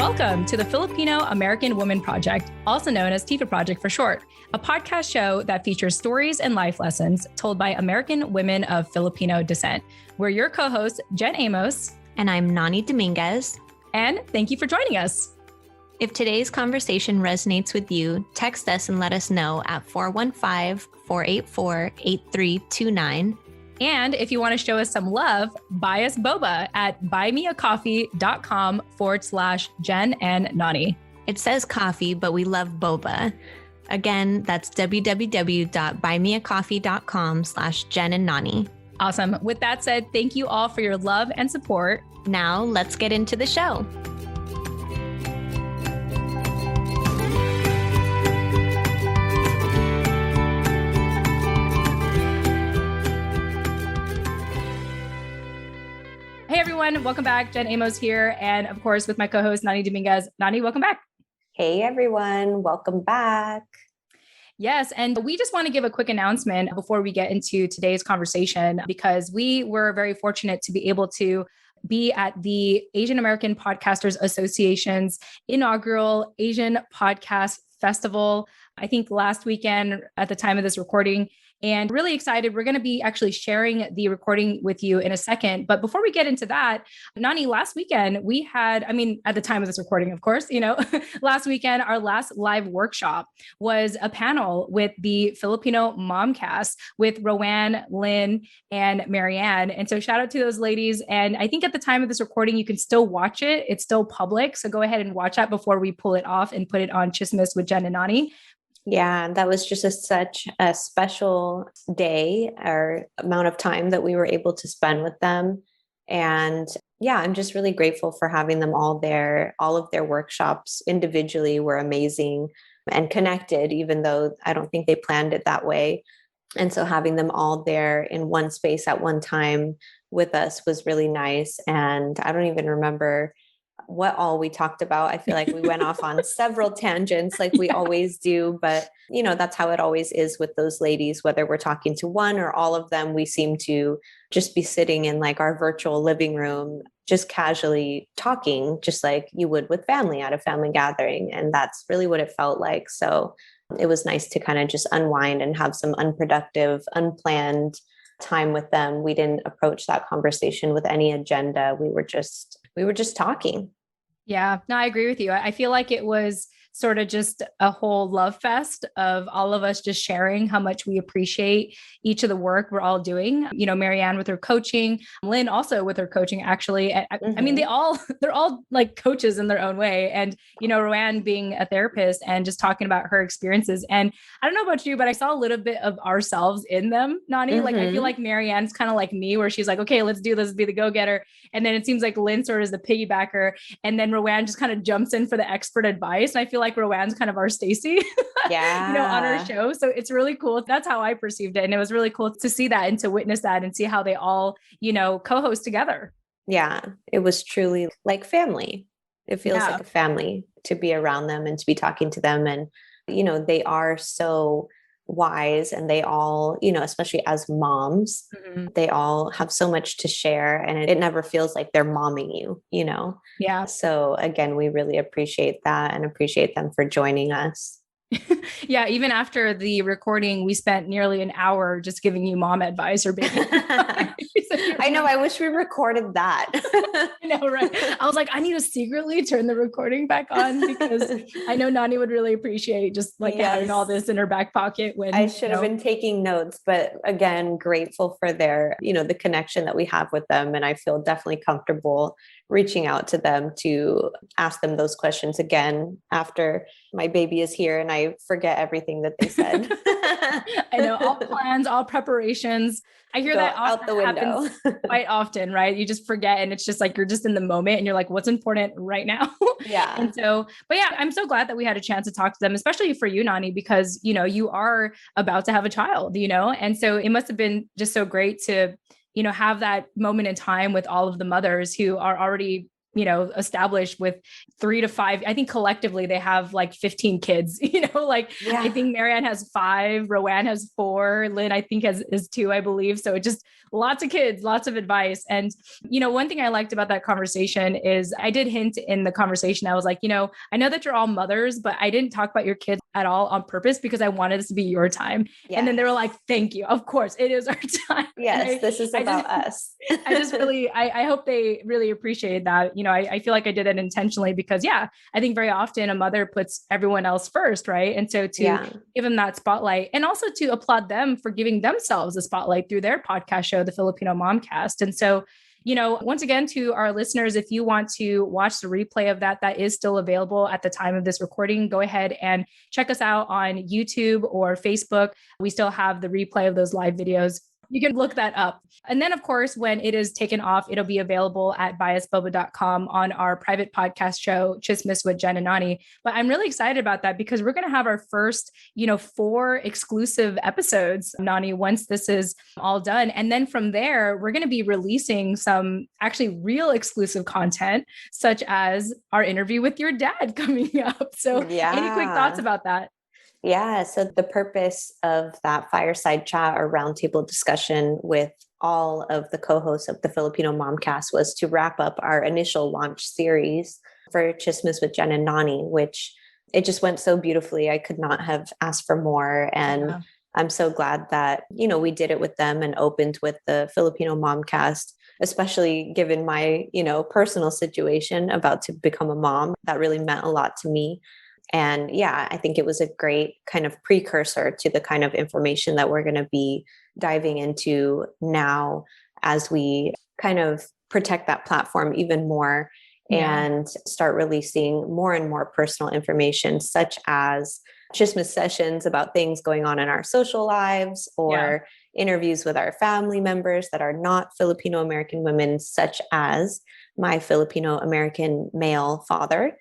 Welcome to the Filipino American Women Project, also known as TFAW Project for short, a podcast show that features stories and life lessons told by American women of Filipino descent. We're your co-hosts, Jen Amos. And I'm Nani Dominguez. And thank you for joining us. If today's conversation resonates with you, text us and let us know at 415-484-8329. And if you want to show us some love, buy us boba at buymeacoffee.com/Jen and Nani. It says coffee, but we love boba. Again, that's www.buymeacoffee.com/Jen and Nani. Awesome. With that said, thank you all for your love and support. Now let's get into the show. Hey everyone, welcome back. Jen Amos here. And of course, with my co-host, Nani Dominguez. Nani, welcome back. Hey everyone, welcome back. Yes. And we just want to give a quick announcement before we get into today's conversation, because we were very fortunate to be able to be at the Asian American Podcasters Association's inaugural Asian Podcast Festival, I think last weekend at the time of this recording. And really excited. We're going to be actually sharing the recording with you in a second. But before we get into that, Nani, last weekend we had, at the time of this recording, of course, last weekend, our last live workshop was a panel with the Filipino Momcast with Rowan, Lynn, and Marianne. And so shout out to those ladies. And I think at the time of this recording, you can still watch it. It's still public. So go ahead and watch that before we pull it off and put it on Chismis with Jen and Nani. Yeah, that was just such a special day or amount of time that we were able to spend with them. And yeah, I'm just really grateful for having them all there. All of their workshops individually were amazing and connected, even though I don't think they planned it that way. And so having them all there in one space at one time with us was really nice. And I don't even remember what all we talked about. I feel like we went off on several tangents like we always do, but that's how it always is with those ladies, whether we're talking to one or all of them, we seem to just be sitting in like our virtual living room, just casually talking, just like you would with family at a family gathering. And that's really what it felt like. So it was nice to kind of just unwind and have some unproductive, unplanned time with them. We didn't approach that conversation with any agenda. We were just talking. Yeah, no, I agree with you. I feel like it was sort of just a whole love fest of all of us just sharing how much we appreciate each of the work we're all doing. Marianne with her coaching, Lynn also with her coaching, actually. I mean, they're all like coaches in their own way. And, Roanne being a therapist and just talking about her experiences. And I don't know about you, but I saw a little bit of ourselves in them, Nani. Like, I feel like Marianne's kind of like me, where she's like, okay, let's do this, be the go-getter. And then it seems like Lynn sort of is the piggybacker. And then Roanne just kind of jumps in for the expert advice. And I feel like Rowan's kind of our Stacy, yeah, on our show. So it's really cool. That's how I perceived it. And it was really cool to see that and to witness that and see how they all, co-host together. Yeah, it was truly like family. It feels like a family to be around them and to be talking to them. And, they are so wise and they all, especially as moms, they all have so much to share and it never feels like they're momming you, Yeah. So again, we really appreciate that and appreciate them for joining us. Yeah. Even after the recording, we spent nearly an hour just giving you mom advice or baby advice. I know. I wish we recorded that. I know, right? I was like, I need to secretly turn the recording back on because I know Nani would really appreciate just like having all this in her back pocket. When I should have been taking notes, but again, grateful for their, the connection that we have with them. And I feel definitely comfortable reaching out to them to ask them those questions again after my baby is here and I forget everything that they said. I know, all plans, all preparations. I hear that out the window. Happens quite often, right? You just forget and it's just like, you're just in the moment and you're like, what's important right now? Yeah. And so, but yeah, I'm so glad that we had a chance to talk to them, especially for you, Nani, because, you are about to have a child, and so it must've been just so great to, have that moment in time with all of the mothers who are already established with 3 to 5. I think collectively they have like 15 kids, I think Marianne has 5, Rowan has 4, Lynn, I think is 2, I believe. So it just lots of kids, lots of advice. And, one thing I liked about that conversation is I did hint in the conversation. I was like, I know that you're all mothers, but I didn't talk about your kids at all on purpose because I wanted this to be your time. Yes. And then they were like, thank you. Of course, it is our time. Yes, this is about us. I hope they really appreciate that. I feel like I did it intentionally because, I think very often a mother puts everyone else first, right? And so to give them that spotlight and also to applaud them for giving themselves a spotlight through their podcast show, the Filipino Momcast. And so, once again, to our listeners, if you want to watch the replay of that is still available at the time of this recording. Go ahead and check us out on YouTube or Facebook. We still have the replay of those live videos. You can look that up. And then, of course, when it is taken off, it'll be available at biasboba.com on our private podcast show, Chismis with Jen Nani. But I'm really excited about that because we're going to have our first, 4 exclusive episodes, Nani, once this is all done. And then from there, we're going to be releasing some actually real exclusive content, such as our interview with your dad coming up. So any quick thoughts about that? Yeah. So the purpose of that fireside chat or roundtable discussion with all of the co-hosts of the Filipino Momcast was to wrap up our initial launch series for Chismis with Jen and Nani, which it just went so beautifully. I could not have asked for more. And I'm so glad that, we did it with them and opened with the Filipino Momcast, especially given my, personal situation about to become a mom. That really meant a lot to me. And I think it was a great kind of precursor to the kind of information that we're going to be diving into now as we kind of protect that platform even more and start releasing more and more personal information, such as Chismis sessions about things going on in our social lives or interviews with our family members that are not Filipino American women, such as my Filipino American male father.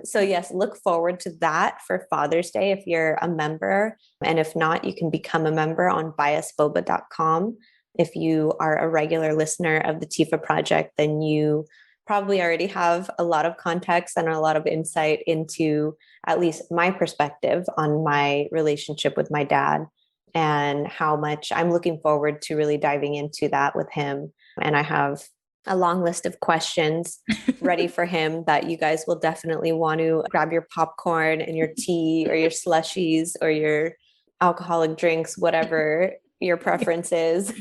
So yes, look forward to that for Father's Day if you're a member. And if not, you can become a member on biasboba.com. If you are a regular listener of the TFAW Project, then you probably already have a lot of context and a lot of insight into at least my perspective on my relationship with my dad and how much I'm looking forward to really diving into that with him. And I have a long list of questions ready for him that you guys will definitely want to grab your popcorn and your tea or your slushies or your alcoholic drinks, whatever your preference is,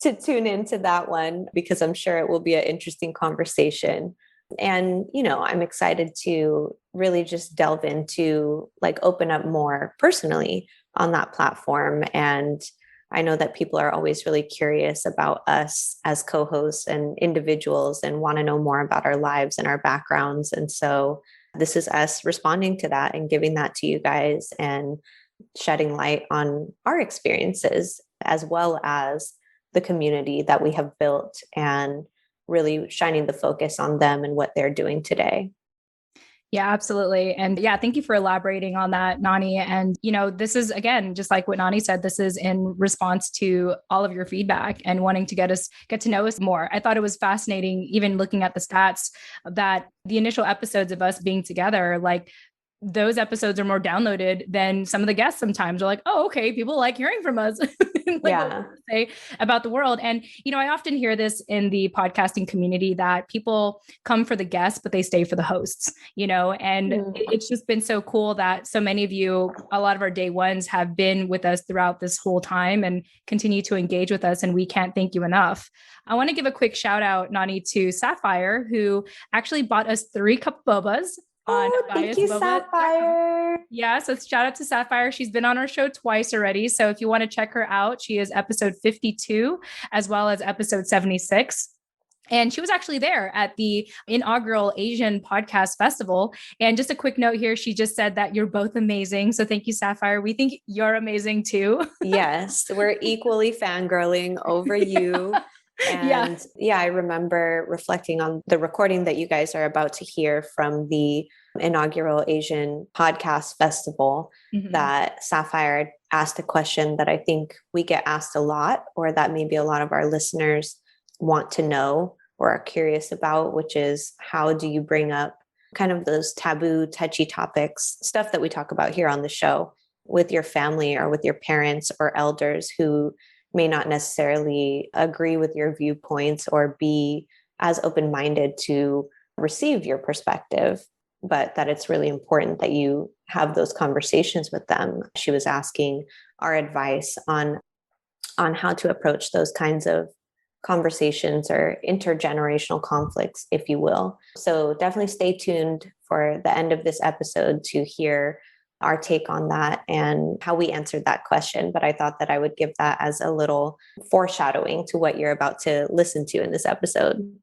to tune into that one, because I'm sure it will be an interesting conversation. And, I'm excited to really just delve into open up more personally on that platform. And I know that people are always really curious about us as co-hosts and individuals and want to know more about our lives and our backgrounds. And so this is us responding to that and giving that to you guys and shedding light on our experiences, as well as the community that we have built and really shining the focus on them and what they're doing today. Yeah, absolutely. And thank you for elaborating on that, Nani. And, this is, again, just like what Nani said, this is in response to all of your feedback and wanting to get to know us more. I thought it was fascinating, even looking at the stats, that the initial episodes of us being together, those episodes are more downloaded than some of the guests sometimes are like, oh, okay, people like hearing from us say about the world. And, I often hear this in the podcasting community that people come for the guests, but they stay for the hosts, and it's just been so cool that so many of you, a lot of our day ones have been with us throughout this whole time and continue to engage with us. And we can't thank you enough. I want to give a quick shout out, Nani, to Sapphire, who actually bought us 3 cup bobas. Thank you, Sapphire. Yeah, so shout out to Sapphire. She's been on our show twice already. So if you want to check her out, she is episode 52 as well as episode 76. And she was actually there at the inaugural Asian Podcast Festival. And just a quick note here, she just said that you're both amazing. So thank you, Sapphire. We think you're amazing too. Yes, we're equally fangirling over you. And I remember reflecting on the recording that you guys are about to hear from the inaugural Asian Podcast Festival, that Sapphire asked a question that I think we get asked a lot, or that maybe a lot of our listeners want to know or are curious about, which is how do you bring up kind of those taboo, touchy topics, stuff that we talk about here on the show with your family or with your parents or elders who may not necessarily agree with your viewpoints or be as open-minded to receive your perspective, but that it's really important that you have those conversations with them. She was asking our advice on how to approach those kinds of conversations or intergenerational conflicts, if you will. So definitely stay tuned for the end of this episode to hear our take on that and how we answered that question. But I thought that I would give that as a little foreshadowing to what you're about to listen to in this episode.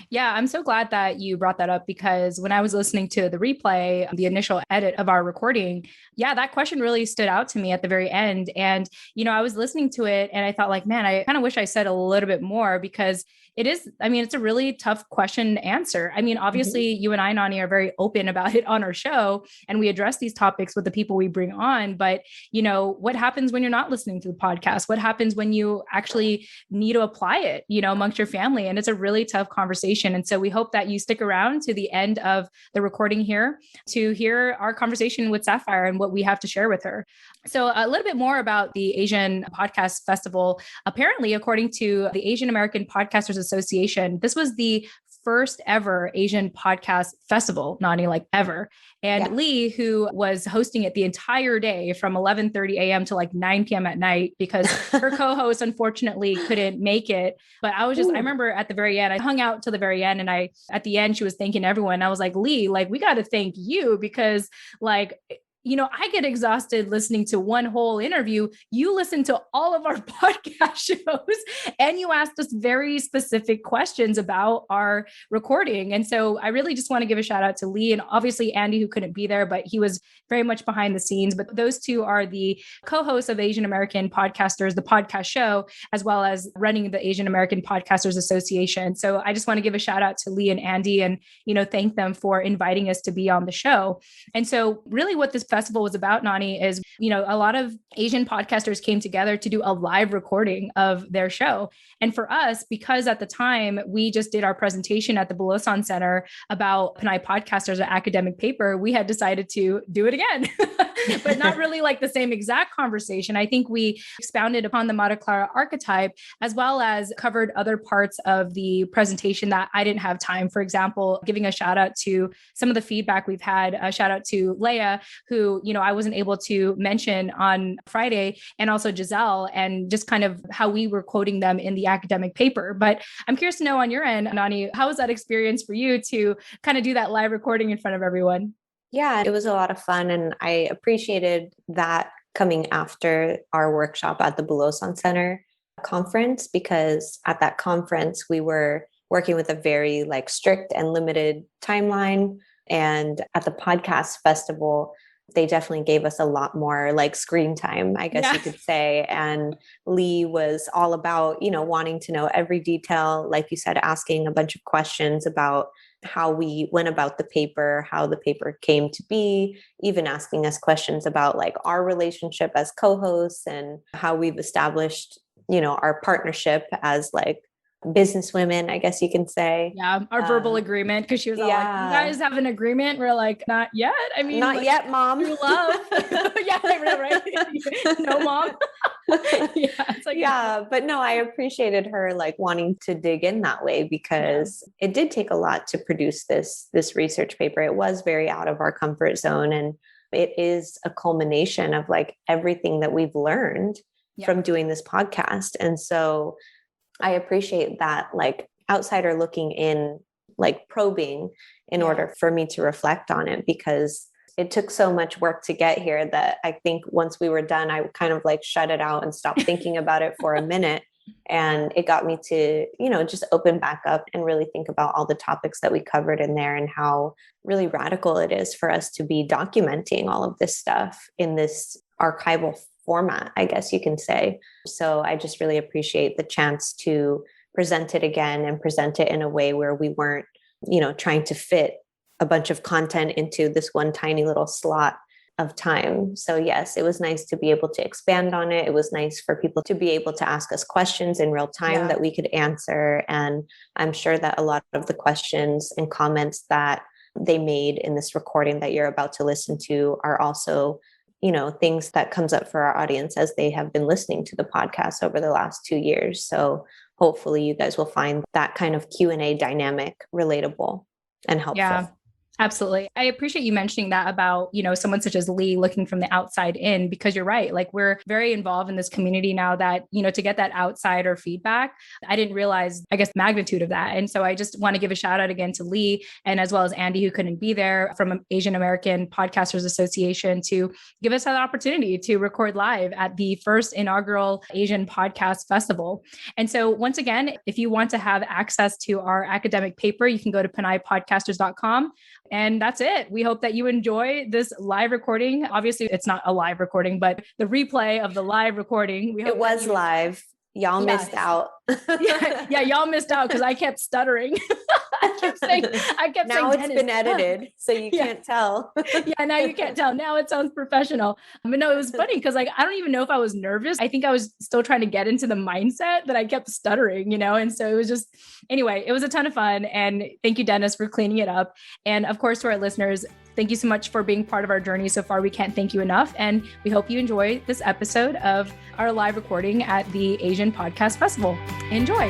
Yeah, I'm so glad that you brought that up because when I was listening to the replay, the initial edit of our recording, yeah, that question really stood out to me at the very end. And, I was listening to it and I thought like, man, I kind of wish I said a little bit more because it's a really tough question to answer. Obviously you and I, Nani, are very open about it on our show and we address these topics with the people we bring on. But, what happens when you're not listening to the podcast? What happens when you actually need to apply it, amongst your family? And it's a really tough conversation. And so we hope that you stick around to the end of the recording here to hear our conversation with Sapphire and what we have to share with her. So a little bit more about the Asian Podcast Festival. Apparently, according to the Asian American Podcasters Association, this was the first ever Asian podcast festival, Nani, like ever. And Lee, who was hosting it the entire day from 11:30 a.m. to like 9 p.m. at night because her co-host unfortunately couldn't make it. But I remember at the very end, I hung out till the very end and at the end, she was thanking everyone. I was like, Lee, like, we got to thank you because like, I get exhausted listening to one whole interview. You listen to all of our podcast shows and you asked us very specific questions about our recording. And so I really just want to give a shout out to Lee and obviously Andy, who couldn't be there, but he was very much behind the scenes. But those two are the co-hosts of Asian American Podcasters, the podcast show, as well as running the Asian American Podcasters Association. So I just want to give a shout out to Lee and Andy and, thank them for inviting us to be on the show. And so really what this festival was about, Nani, is, a lot of Asian podcasters came together to do a live recording of their show. And for us, because at the time we just did our presentation at the Bulosan Center about Pinay podcasters, an academic paper, we had decided to do it again, but not really like the same exact conversation. I think we expounded upon the Maria Clara archetype, as well as covered other parts of the presentation that I didn't have time. For example, giving a shout out to some of the feedback we've had, a shout out to Leia, who, I wasn't able to mention on Friday, and also Giselle, and just kind of how we were quoting them in the academic paper. But I'm curious to know on your end, Nani, how was that experience for you to kind of do that live recording in front of everyone? Yeah, it was a lot of fun. And I appreciated that coming after our workshop at the Bulosan Center conference, because at that conference, we were working with a very like strict and limited timeline. And at the podcast festival, they definitely gave us a lot more like screen time, I guess you could say. And Lee was all about, wanting to know every detail, like you said, asking a bunch of questions about how we went about the paper, how the paper came to be, even asking us questions about like our relationship as co-hosts and how we've established, our partnership as like business women, I guess you can say. Yeah, our verbal agreement, because she was all like, you guys have an agreement? We're like, not yet. Not like, yet, mom. Through love. Yeah, right. No, mom. It's like, but no, I appreciated her like wanting to dig in that way, because it did take a lot to produce this research paper. It was very out of our comfort zone, and it is a culmination of like everything that we've learned from doing this podcast. And so I appreciate that, like outsider looking in, like probing in order for me to reflect on it, because it took so much work to get here that I think once we were done, I kind of like shut it out and stopped thinking about it for a minute. And it got me to, just open back up and really think about all the topics that we covered in there and how really radical it is for us to be documenting all of this stuff in this archival format, I guess you can say. So I just really appreciate the chance to present it again and present it in a way where we weren't, trying to fit a bunch of content into this one tiny little slot. of time. So yes, it was nice to be able to expand on it. It was nice for people to be able to ask us questions in real time that we could answer. And I'm sure that a lot of the questions and comments that they made in this recording that you're about to listen to are also, things that comes up for our audience as they have been listening to the podcast over the last 2 years. So hopefully you guys will find that kind of Q&A dynamic relatable and helpful. Yeah. Absolutely. I appreciate you mentioning that about, someone such as Lee looking from the outside in, because you're right. Like, we're very involved in this community now that, to get that outsider feedback, I didn't realize, I guess, magnitude of that. And so I just want to give a shout out again to Lee, and as well as Andy, who couldn't be there, from Asian American Podcasters Association, to give us that opportunity to record live at the first inaugural Asian Podcast Festival. And so once again, if you want to have access to our academic paper, you can go to pinaypodcasters.com. And that's it. We hope that you enjoy this live recording. Obviously, it's not a live recording, but the replay of the live recording. It was live. Y'all missed out. Y'all missed out because I kept stuttering. I kept saying, now it's been edited, so you can't tell. Now you can't tell. Now it sounds professional. But no, it was funny because I don't even know if I was nervous. I think I was still trying to get into the mindset that I kept stuttering, and so it was just, anyway, it was a ton of fun. And thank you, Dennis, for cleaning it up. And of course, to our listeners, thank you so much for being part of our journey so far. We can't thank you enough. And we hope you enjoy this episode of our live recording at the Asian Podcast Festival. Enjoy.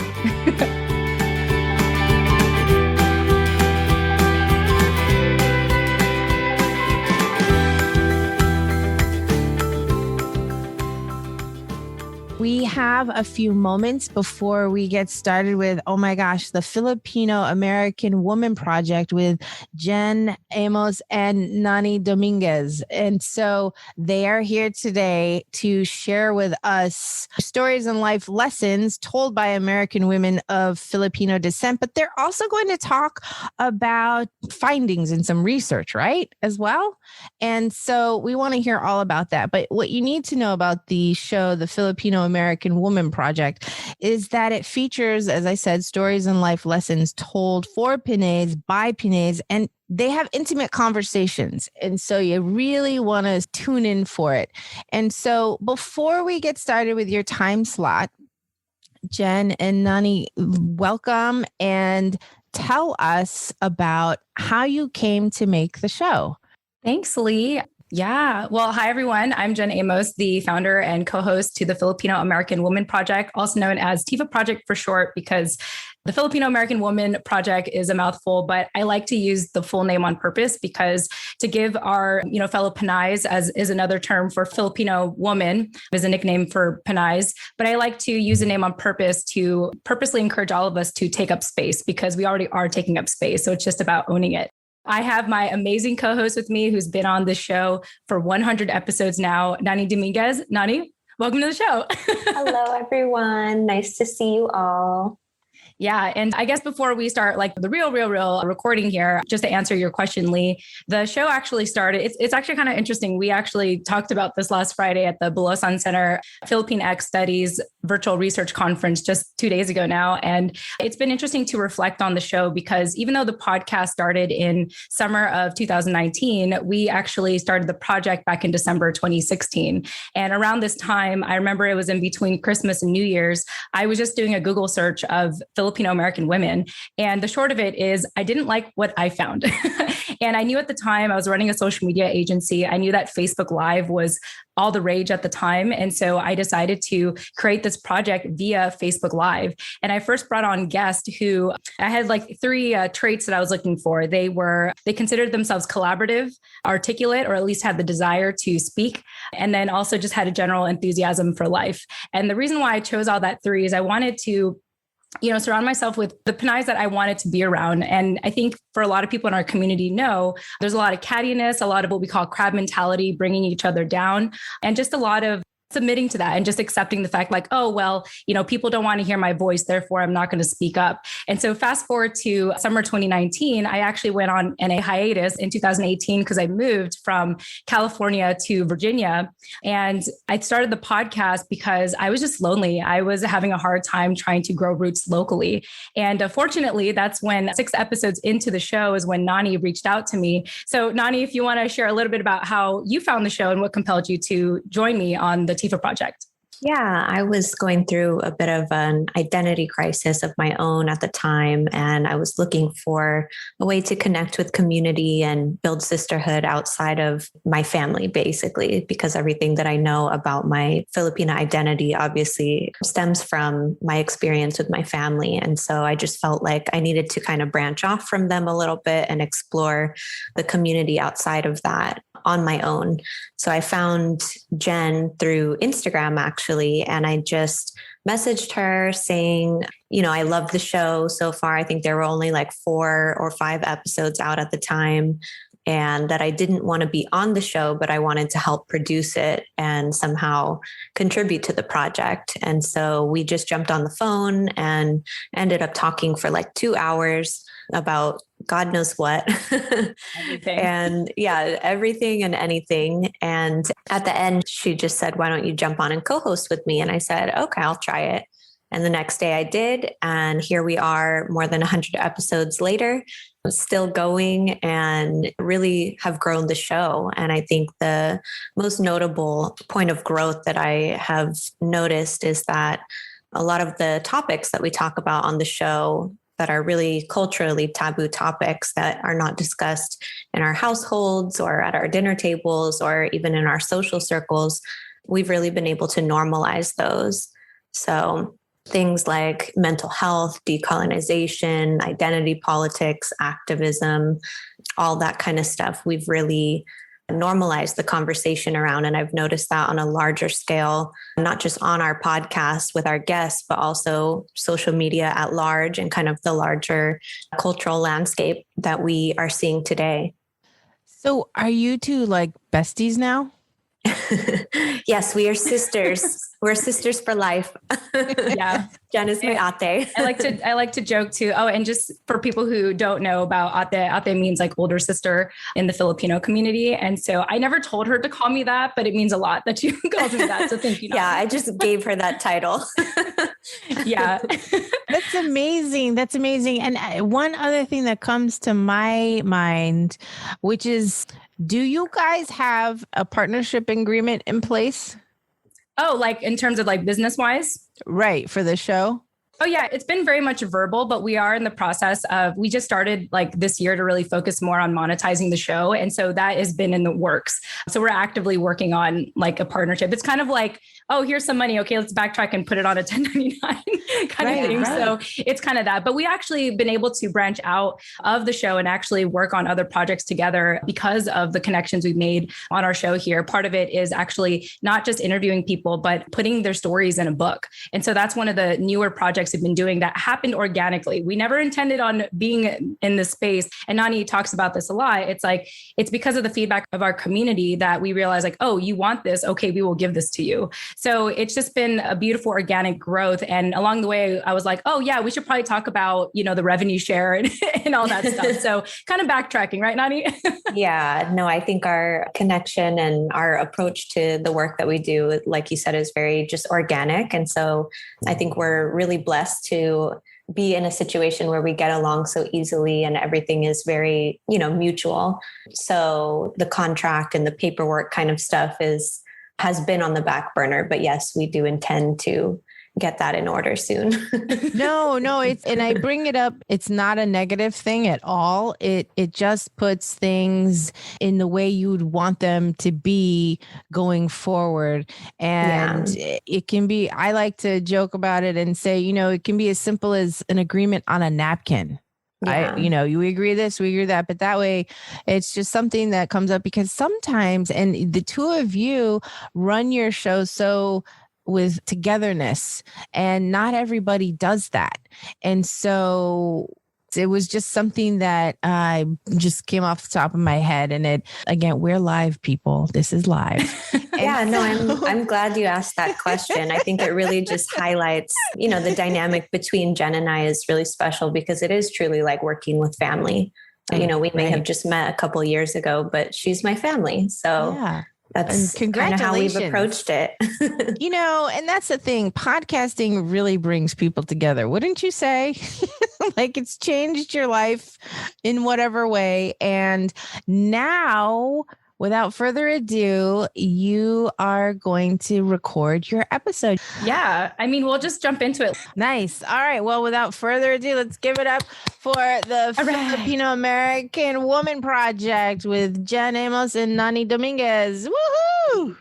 We have a few moments before we get started with, oh my gosh, the Filipino American Woman Project with Jen Amos and Nani Dominguez. And so they are here today to share with us stories and life lessons told by American women of Filipino descent, but they're also going to talk about findings and some research, right, as well. And so we want to hear all about that. But what you need to know about the show, the Filipino American Woman Project, is that it features, as I said, stories and life lessons told for Pinays by Pinays, and they have intimate conversations. And so you really want to tune in for it. And so before we get started with your time slot, Jen and Nani, welcome, and tell us about how you came to make the show. Thanks, Lee. Yeah. Well, hi, everyone. I'm Jen Amos, the founder and co-host to the Filipino American Woman Project, also known as TFAW Project for short, because the Filipino American Woman Project is a mouthful, but I like to use the full name on purpose because to give our, fellow Pinays, as is another term for Filipino woman, is a nickname for Pinays. But I like to use a name on purpose to purposely encourage all of us to take up space, because we already are taking up space. So it's just about owning it. I have my amazing co-host with me who's been on the show for 100 episodes now, Nani Dominguez. Nani, welcome to the show. Hello, everyone. Nice to see you all. Yeah. And I guess before we start like the real recording here, just to answer your question, Lee, the show actually started. It's actually kind of interesting. We actually talked about this last Friday at the Bulasan Center Filipinx Studies virtual research conference just 2 days ago now. And it's been interesting to reflect on the show because even though the podcast started in summer of 2019, we actually started the project back in December 2016. And around this time, I remember it was in between Christmas and New Year's, I was just doing a Google search of Filipino American women. And the short of it is I didn't like what I found. And I knew at the time I was running a social media agency. I knew that Facebook Live was all the rage at the time. And so I decided to create this project via Facebook Live. And I first brought on guests who I had like three traits that I was looking for. They considered themselves collaborative, articulate, or at least had the desire to speak. And then also just had a general enthusiasm for life. And the reason why I chose all that three is I wanted to surround myself with the Pinays that I wanted to be around. And I think for a lot of people in our community there's a lot of cattiness, a lot of what we call crab mentality, bringing each other down, and just a lot of submitting to that and just accepting the fact like, oh, well, people don't want to hear my voice, therefore I'm not going to speak up. And so fast forward to summer 2019, I actually went on a hiatus in 2018 because I moved from California to Virginia. And I started the podcast because I was just lonely. I was having a hard time trying to grow roots locally. And fortunately, that's when 6 episodes into the show is when Nani reached out to me. So Nani, if you want to share a little bit about how you found the show and what compelled you to join me on the TFAW Project. Yeah, I was going through a bit of an identity crisis of my own at the time, and I was looking for a way to connect with community and build sisterhood outside of my family, basically, because everything that I know about my Filipino identity obviously stems from my experience with my family. And so I just felt like I needed to kind of branch off from them a little bit and explore the community outside of that on my own. So I found Jen through Instagram, actually, and I just messaged her saying, I love the show so far. I think there were only like 4 or 5 episodes out at the time, and that I didn't want to be on the show, but I wanted to help produce it and somehow contribute to the project. And so we just jumped on the phone and ended up talking for like 2 hours about God knows what. Everything. And yeah, everything and anything. And at the end, she just said, why don't you jump on and co-host with me? And I said, okay, I'll try it. And the next day I did. And here we are more than 100 episodes later, still going and really have grown the show. And I think the most notable point of growth that I have noticed is that a lot of the topics that we talk about on the show that are really culturally taboo topics that are not discussed in our households or at our dinner tables or even in our social circles, we've really been able to normalize those. So things like mental health, decolonization, identity politics, activism, all that kind of stuff, we've really normalized the conversation around. And I've noticed that on a larger scale, not just on our podcast with our guests, but also social media at large and kind of the larger cultural landscape that we are seeing today. So are you two like besties now? Yes, we are sisters. We're sisters for life. Yeah. Jen is my ate. I like to joke too. Oh, and just for people who don't know about ate means like older sister in the Filipino community. And so I never told her to call me that, but it means a lot that you called me that. So thank you. Yeah, I just gave her that title. Yeah. That's amazing. That's amazing. And one other thing that comes to my mind, which is, do you guys have a partnership agreement in place? Oh, like in terms of like business wise? Right. For the show? Oh, yeah. It's been very much verbal, but we are in the process of, we just started like this year to really focus more on monetizing the show. And so that has been in the works. So we're actively working on like a partnership. It's kind of like, oh, here's some money. Okay, let's backtrack and put it on a 1099 kind of thing. Right. So it's kind of that. But we actually been able to branch out of the show and actually work on other projects together because of the connections we've made on our show here. Part of it is actually not just interviewing people, but putting their stories in a book. And so that's one of the newer projects we've been doing that happened organically. We never intended on being in this space. And Nani talks about this a lot. It's like, it's because of the feedback of our community that we realize like, oh, you want this? Okay, we will give this to you. So it's just been a beautiful organic growth. And along the way, I was like, oh yeah, we should probably talk about, the revenue share and all that stuff. So kind of backtracking, right, Nani? Yeah, no, I think our connection and our approach to the work that we do, like you said, is very just organic. And so I think we're really blessed to be in a situation where we get along so easily and everything is very, mutual. So the contract and the paperwork kind of stuff has been on the back burner, but yes, we do intend to get that in order soon. No, and I bring it up. It's not a negative thing at all. It just puts things in the way you would want them to be going forward. And it can be, I like to joke about it and say, it can be as simple as an agreement on a napkin. Yeah. You agree this, we agree that, but that way it's just something that comes up because sometimes, and the two of you run your show so with togetherness and not everybody does that. And so It was just something that I just came off the top of my head. And it, again, we're live people. This is live. I'm glad you asked that question. I think it really just highlights, the dynamic between Jen and I is really special because it is truly like working with family. We may have just met a couple years ago, but she's my family. So that's kind of how we've approached it. And that's the thing. Podcasting really brings people together. Wouldn't you say? Like it's changed your life in whatever way. And now, without further ado, you are going to record your episode. Yeah. I mean, we'll just jump into it. Nice. All right. Well, without further ado, let's give it up for the Filipino American Woman Project with Jen Amos and Nani Dominguez. Woohoo!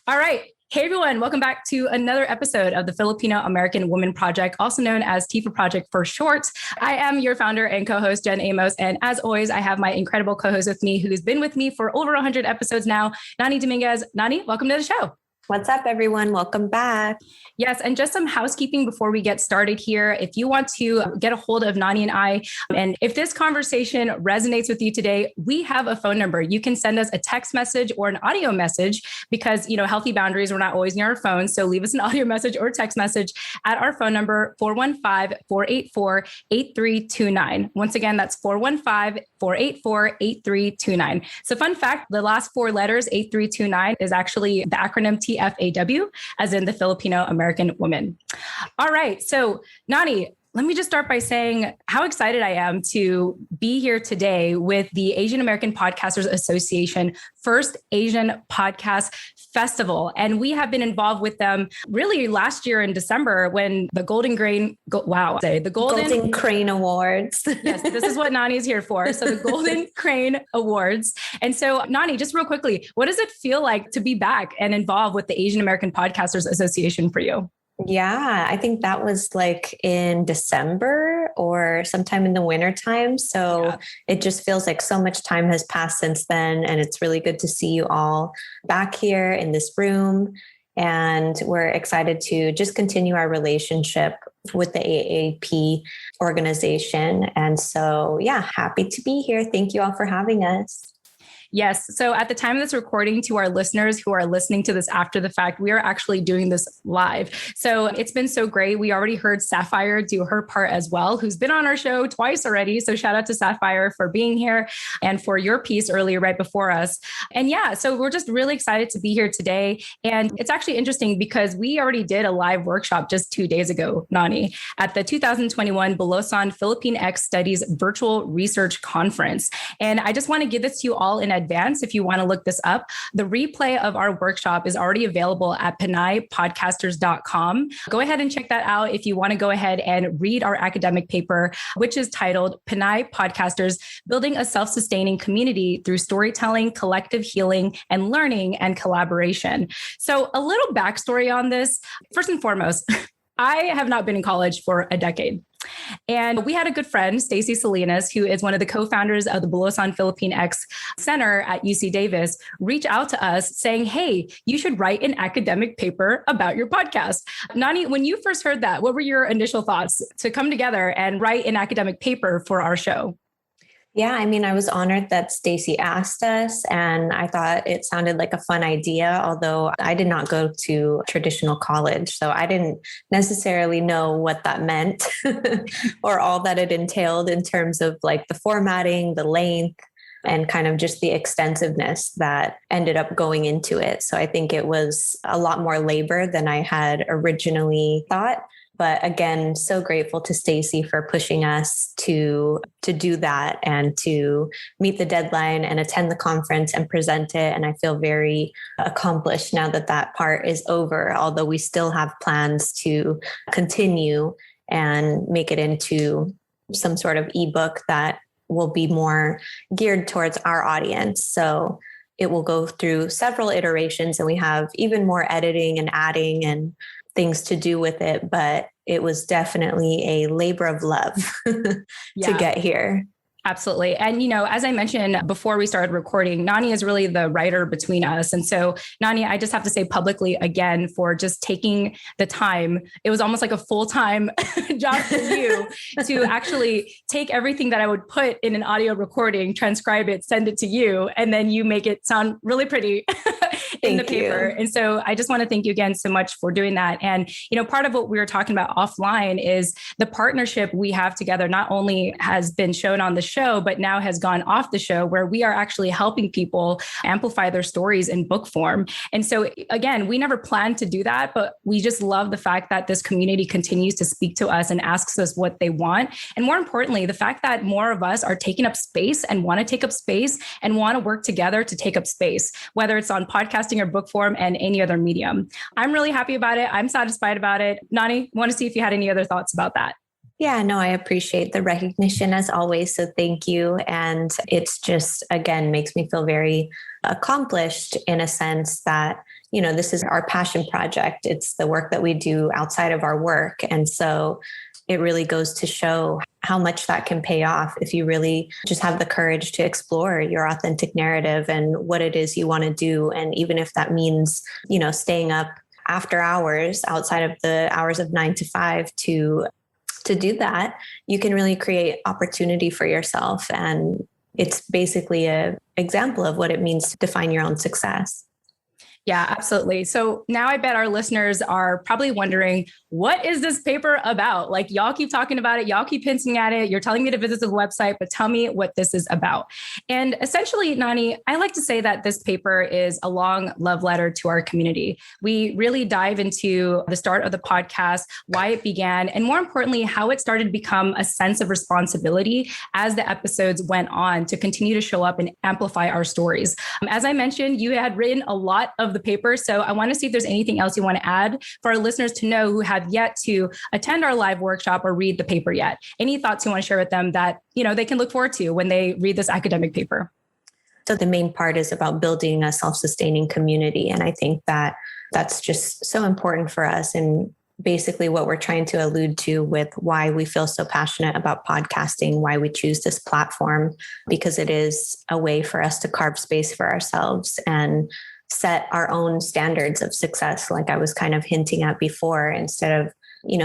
All right. Hey, everyone. Welcome back to another episode of the Filipino American Woman Project, also known as TFAW Project for short. I am your founder and co-host, Jen Amos. And as always, I have my incredible co-host with me, who's been with me for over 100 episodes now, Nani Dominguez. Nani, welcome to the show. What's up, everyone? Welcome back. Yes. And just some housekeeping before we get started here. If you want to get a hold of Nani and I, and if this conversation resonates with you today, we have a phone number. You can send us a text message or an audio message because, healthy boundaries, we're not always near our phones. So leave us an audio message or text message at our phone number, 415-484-8329. Once again, that's 415-484-8329. So fun fact, the last four letters, 8329, is actually the acronym TFAW, as in the Filipino American Woman. All right. So Nani, let me just start by saying how excited I am to be here today with the Asian American Podcasters Association First Asian Podcast Festival. And we have been involved with them really last year in December when the Golden Crane Awards. Yes, this is what Nani is here for. So the Golden Crane Awards. And so Nani, just real quickly, what does it feel like to be back and involved with the Asian American Podcasters Association for you? Yeah, I think that was like in December or sometime in the winter time. So It just feels like so much time has passed since then. And it's really good to see you all back here in this room. And we're excited to just continue our relationship with the AAP organization. And so, happy to be here. Thank you all for having us. Yes. So at the time of this recording, to our listeners who are listening to this after the fact, we are actually doing this live. So it's been so great. We already heard Sapphire do her part as well, who's been on our show twice already. So shout out to Sapphire for being here and for your piece earlier right before us. And so we're just really excited to be here today. And it's actually interesting because we already did a live workshop just 2 days ago, Nani, at the 2021 Bulosan Filipinx Studies Virtual Research Conference. And I just want to give this to you all in advance. If you want to look this up, the replay of our workshop is already available at pinaypodcasters.com. Go ahead and check that out if you want to go ahead and read our academic paper, which is titled Pinay Podcasters, Building a Self-Sustaining Community Through Storytelling, Collective Healing, and Learning and Collaboration. So a little backstory on this. First and foremost, I have not been in college for a decade. And we had a good friend, Stacy Salinas, who is one of the co-founders of the Bulosan Filipinx Center at UC Davis, reach out to us saying, hey, you should write an academic paper about your podcast. Nani, when you first heard that, what were your initial thoughts to come together and write an academic paper for our show? Yeah, I mean, I was honored that Stacy asked us, and I thought it sounded like a fun idea, although I did not go to traditional college. So I didn't necessarily know what that meant or all that it entailed in terms of like the formatting, the length, and kind of just the extensiveness that ended up going into it. So I think it was a lot more labor than I had originally thought. But again, so grateful to Stacy for pushing us to do that and to meet the deadline and attend the conference and present it. And I feel very accomplished now that that part is over, although we still have plans to continue and make it into some sort of ebook that will be more geared towards our audience. So it will go through several iterations, and we have even more editing and adding and things to do with it, but it was definitely a labor of love to get here. Absolutely. And, as I mentioned before we started recording, Nani is really the writer between us. And so, Nani, I just have to say publicly again for just taking the time. It was almost like a full-time job for you to actually take everything that I would put in an audio recording, transcribe it, send it to you, and then you make it sound really pretty in the paper. And so I just want to thank you again so much for doing that. And, part of what we were talking about offline is the partnership we have together not only has been shown on the show, but now has gone off the show where we are actually helping people amplify their stories in book form. And so again, we never planned to do that, but we just love the fact that this community continues to speak to us and asks us what they want. And more importantly, the fact that more of us are taking up space and want to take up space and want to work together to take up space, whether it's on podcasting or book form and any other medium. I'm really happy about it. I'm satisfied about it. Nani, want to see if you had any other thoughts about that. Yeah, no, I appreciate the recognition as always. So thank you. And it's just, again, makes me feel very accomplished in a sense that, this is our passion project. It's the work that we do outside of our work. And so it really goes to show how much that can pay off if you really just have the courage to explore your authentic narrative and what it is you want to do. And even if that means, staying up after hours outside of the hours of 9 to 5 to do that, you can really create opportunity for yourself. And it's basically an example of what it means to define your own success. Yeah, absolutely. So now I bet our listeners are probably wondering, what is this paper about? Like, y'all keep talking about it. Y'all keep hinting at it. You're telling me to visit the website, but tell me what this is about. And essentially, Nani, I like to say that this paper is a long love letter to our community. We really dive into the start of the podcast, why it began, and more importantly, how it started to become a sense of responsibility as the episodes went on to continue to show up and amplify our stories. As I mentioned, you had written a lot of the paper. So I want to see if there's anything else you want to add for our listeners to know who have yet to attend our live workshop or read the paper yet. Any thoughts you want to share with them that, they can look forward to when they read this academic paper? So the main part is about building a self-sustaining community. And I think that that's just so important for us. And basically what we're trying to allude to with why we feel so passionate about podcasting, why we choose this platform, because it is a way for us to carve space for ourselves and set our own standards of success, like I was kind of hinting at before, instead of,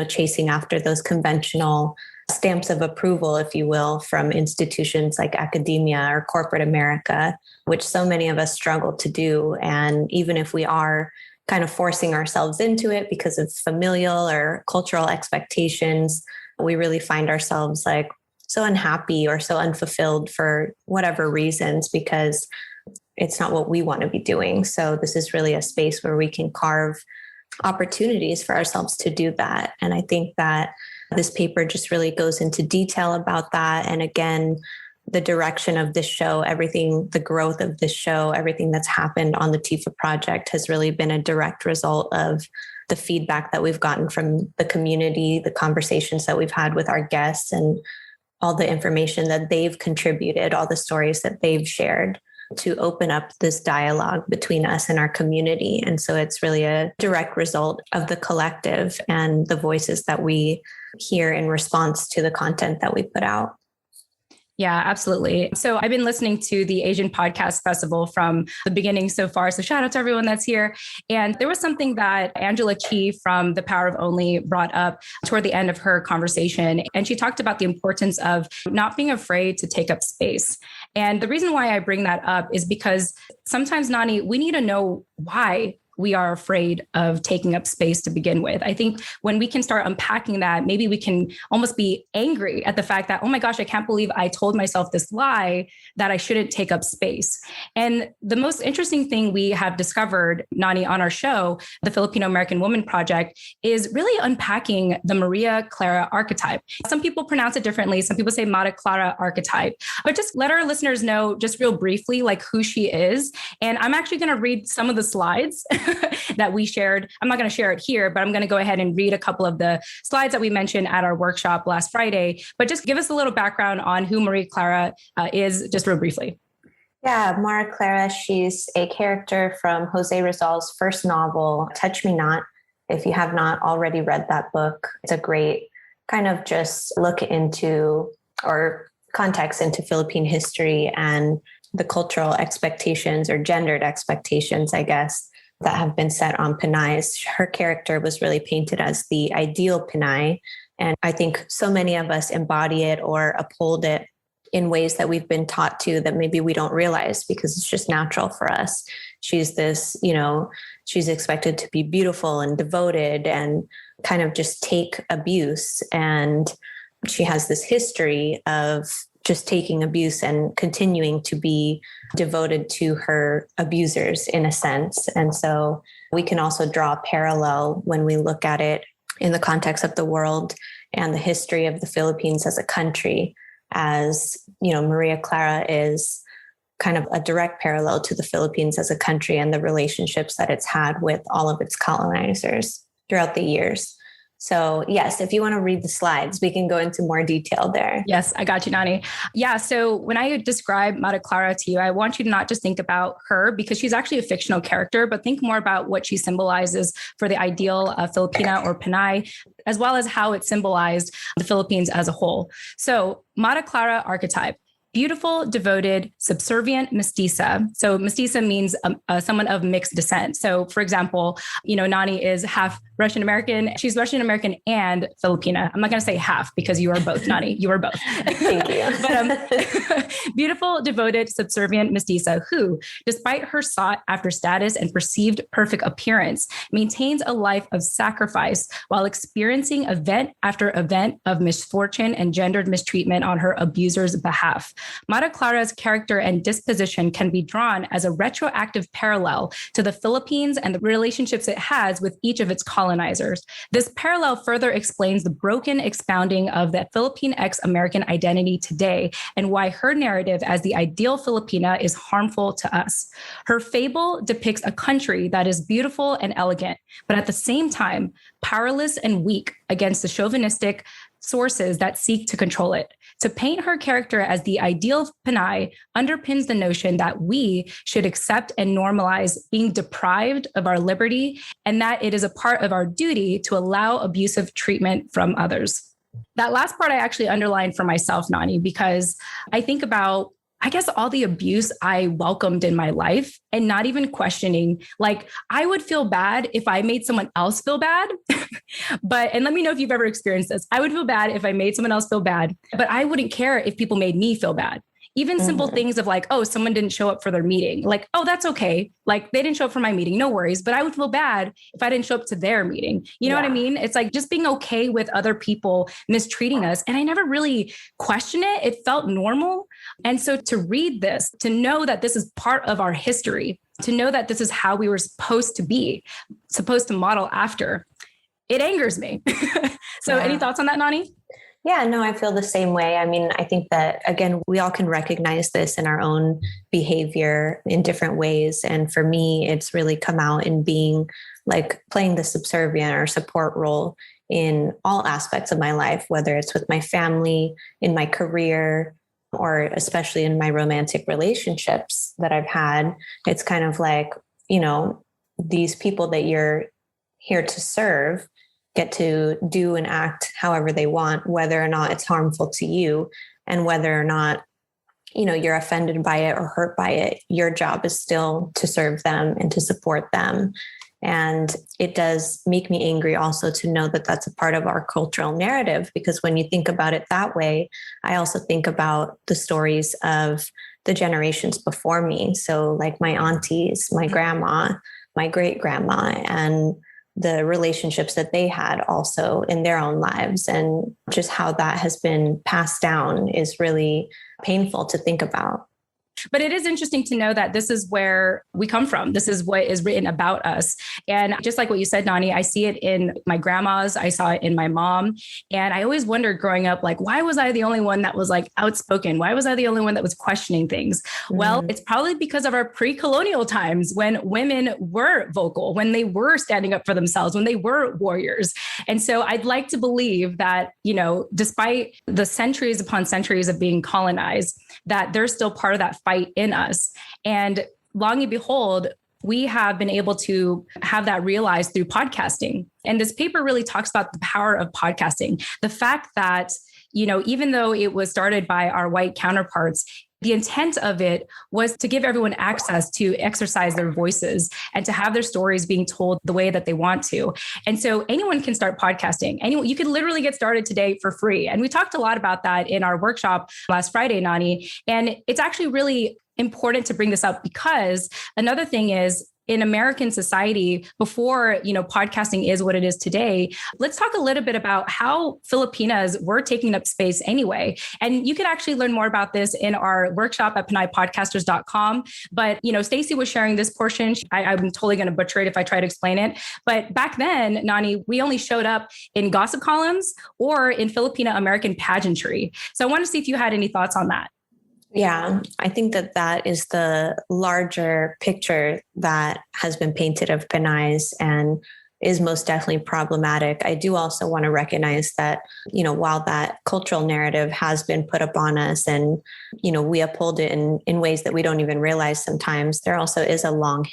chasing after those conventional stamps of approval, if you will, from institutions like academia or corporate America, which so many of us struggle to do. And even if we are kind of forcing ourselves into it because of familial or cultural expectations, we really find ourselves like so unhappy or so unfulfilled for whatever reasons, because it's not what we want to be doing. So this is really a space where we can carve opportunities for ourselves to do that. And I think that this paper just really goes into detail about that. And again, the direction of this show, everything, the growth of this show, everything that's happened on the TFAW Project has really been a direct result of the feedback that we've gotten from the community, the conversations that we've had with our guests, and all the information that they've contributed, all the stories that they've shared to open up this dialogue between us and our community. And so it's really a direct result of the collective and the voices that we hear in response to the content that we put out. Yeah, absolutely. So I've been listening to the Asian Podcast Festival from the beginning so far. So shout out to everyone that's here. And there was something that Angela Chi from The Power of Only brought up toward the end of her conversation. And she talked about the importance of not being afraid to take up space. And the reason why I bring that up is because sometimes, Nani, we need to know why we are afraid of taking up space to begin with. I think when we can start unpacking that, maybe we can almost be angry at the fact that, oh my gosh, I can't believe I told myself this lie that I shouldn't take up space. And the most interesting thing we have discovered, Nani, on our show, the Filipino American Woman Project, is really unpacking the Maria Clara archetype. Some people pronounce it differently. Some people say Maria Clara archetype, but just let our listeners know just real briefly, like who she is. And I'm actually going to read some of the slides that we shared. I'm not going to share it here, but I'm going to go ahead and read a couple of the slides that we mentioned at our workshop last Friday. But just give us a little background on who Maria Clara is, just real briefly. Yeah, Maria Clara, she's a character from Jose Rizal's first novel, Touch Me Not. If you have not already read that book, it's a great kind of just look into or context into Philippine history and the cultural expectations or gendered expectations, I guess, that have been set on Pinays. Her character was really painted as the ideal Pinay. And I think so many of us embody it or uphold it in ways that we've been taught to that maybe we don't realize because it's just natural for us. She's this, she's expected to be beautiful and devoted and kind of just take abuse. And she has this history of just taking abuse and continuing to be devoted to her abusers in a sense. And so we can also draw a parallel when we look at it in the context of the world and the history of the Philippines as a country. As, Maria Clara is kind of a direct parallel to the Philippines as a country and the relationships that it's had with all of its colonizers throughout the years. So yes, if you want to read the slides, we can go into more detail there. Yes, I got you, Nani. Yeah. So when I describe Maria Clara to you, I want you to not just think about her because she's actually a fictional character, but think more about what she symbolizes for the ideal Filipina or Pinay, as well as how it symbolized the Philippines as a whole. So Maria Clara archetype. Beautiful, devoted, subservient mestiza. So mestiza means someone of mixed descent. So for example, Nani is half Russian American. She's Russian American and Filipina. I'm not going to say half because you are both, Nani. You are both. Thank you. But beautiful, devoted, subservient mestiza who, despite her sought after status and perceived perfect appearance, maintains a life of sacrifice while experiencing event after event of misfortune and gendered mistreatment on her abuser's behalf. Maria Clara's character and disposition can be drawn as a retroactive parallel to the Philippines and the relationships it has with each of its colonizers. This parallel further explains the broken expounding of the Filipinx American identity today and why her narrative as the ideal Filipina is harmful to us. Her fable depicts a country that is beautiful and elegant, but at the same time, powerless and weak against the chauvinistic sources that seek to control it. To paint her character as the ideal Pinay underpins the notion that we should accept and normalize being deprived of our liberty and that it is a part of our duty to allow abusive treatment from others. That last part I actually underlined for myself, Nani, because I think about all the abuse I welcomed in my life and not even questioning, like I would feel bad if I made someone else feel bad. And let me know if you've ever experienced this. I would feel bad if I made someone else feel bad, but I wouldn't care if people made me feel bad. Even simple things of like, oh, someone didn't show up for their meeting. Like, oh, that's okay. Like they didn't show up for my meeting. No worries. But I would feel bad if I didn't show up to their meeting. You know what I mean? It's like just being okay with other people mistreating us. And I never really questioned it. It felt normal. And so to read this, to know that this is part of our history, to know that this is how we were supposed to be, supposed to model after, it angers me. So any thoughts on that, Nani? Yeah, no, I feel the same way. I mean, I think that, again, we all can recognize this in our own behavior in different ways. And for me, it's really come out in being like playing the subservient or support role in all aspects of my life, whether it's with my family, in my career, or especially in my romantic relationships that I've had. It's kind of like, these people that you're here to serve get to do and act however they want, whether or not it's harmful to you and whether or not, you're offended by it or hurt by it. Your job is still to serve them and to support them. And it does make me angry also to know that that's a part of our cultural narrative, because when you think about it that way, I also think about the stories of the generations before me. So like my aunties, my grandma, my great grandma, and the relationships that they had also in their own lives, and just how that has been passed down is really painful to think about. But it is interesting to know that this is where we come from. This is what is written about us. And just like what you said, Nani, I see it in my grandma's. I saw it in my mom. And I always wondered growing up, like, why was I the only one that was like outspoken? Why was I the only one that was questioning things? Well, it's probably because of our pre-colonial times when women were vocal, when they were standing up for themselves, when they were warriors. And so I'd like to believe that, despite the centuries upon centuries of being colonized, that they're still part of that fight in us. And long and behold, we have been able to have that realized through podcasting. And this paper really talks about the power of podcasting. The fact that, even though it was started by our white counterparts, the intent of it was to give everyone access to exercise their voices and to have their stories being told the way that they want to. And so anyone can start podcasting. You could literally get started today for free. And we talked a lot about that in our workshop last Friday, Nani. And it's actually really important to bring this up because another thing is, in American society, before, podcasting is what it is today, let's talk a little bit about how Filipinas were taking up space anyway. And you can actually learn more about this in our workshop at PinayPodcasters.com. But, Stacey was sharing this portion. I'm totally going to butcher it if I try to explain it. But back then, Nani, we only showed up in gossip columns or in Filipino American pageantry. So I want to see if you had any thoughts on that. Yeah, I think that is the larger picture that has been painted of Pinays and is most definitely problematic. I do also want to recognize that, while that cultural narrative has been put upon us and, we uphold it in ways that we don't even realize sometimes, there also is a long,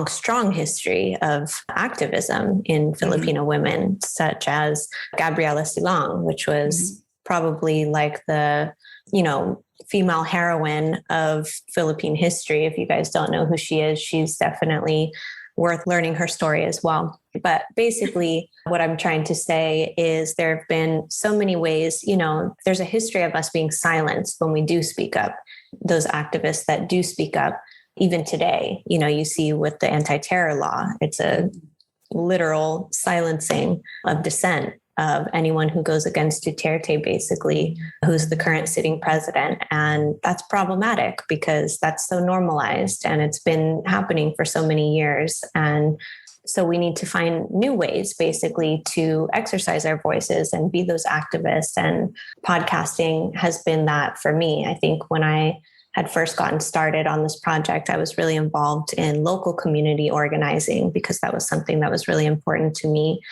strong history of activism in Filipino women, such as Gabriela Silang, which was probably like the female heroine of Philippine history. If you guys don't know who she is, she's definitely worth learning her story as well. But basically, what I'm trying to say is there have been so many ways, there's a history of us being silenced when we do speak up. Those activists that do speak up, even today, you see with the anti-terror law, it's a literal silencing of dissent of anyone who goes against Duterte, basically, who's the current sitting president. And that's problematic because that's so normalized and it's been happening for so many years. And so we need to find new ways, basically, to exercise our voices and be those activists. And podcasting has been that for me. I think when I had first gotten started on this project, I was really involved in local community organizing because that was something that was really important to me.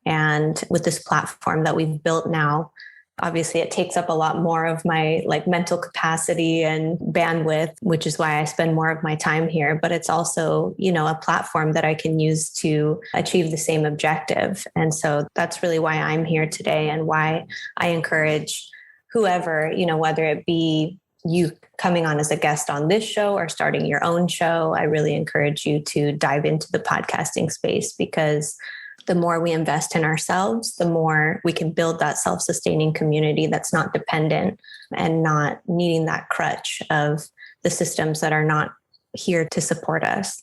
And with this platform that we've built now, obviously it takes up a lot more of my mental capacity and bandwidth, which is why I spend more of my time here. But it's also, a platform that I can use to achieve the same objective. And so that's really why I'm here today and why I encourage whoever, whether it be you coming on as a guest on this show or starting your own show, I really encourage you to dive into the podcasting space because the more we invest in ourselves, the more we can build that self-sustaining community that's not dependent and not needing that crutch of the systems that are not here to support us.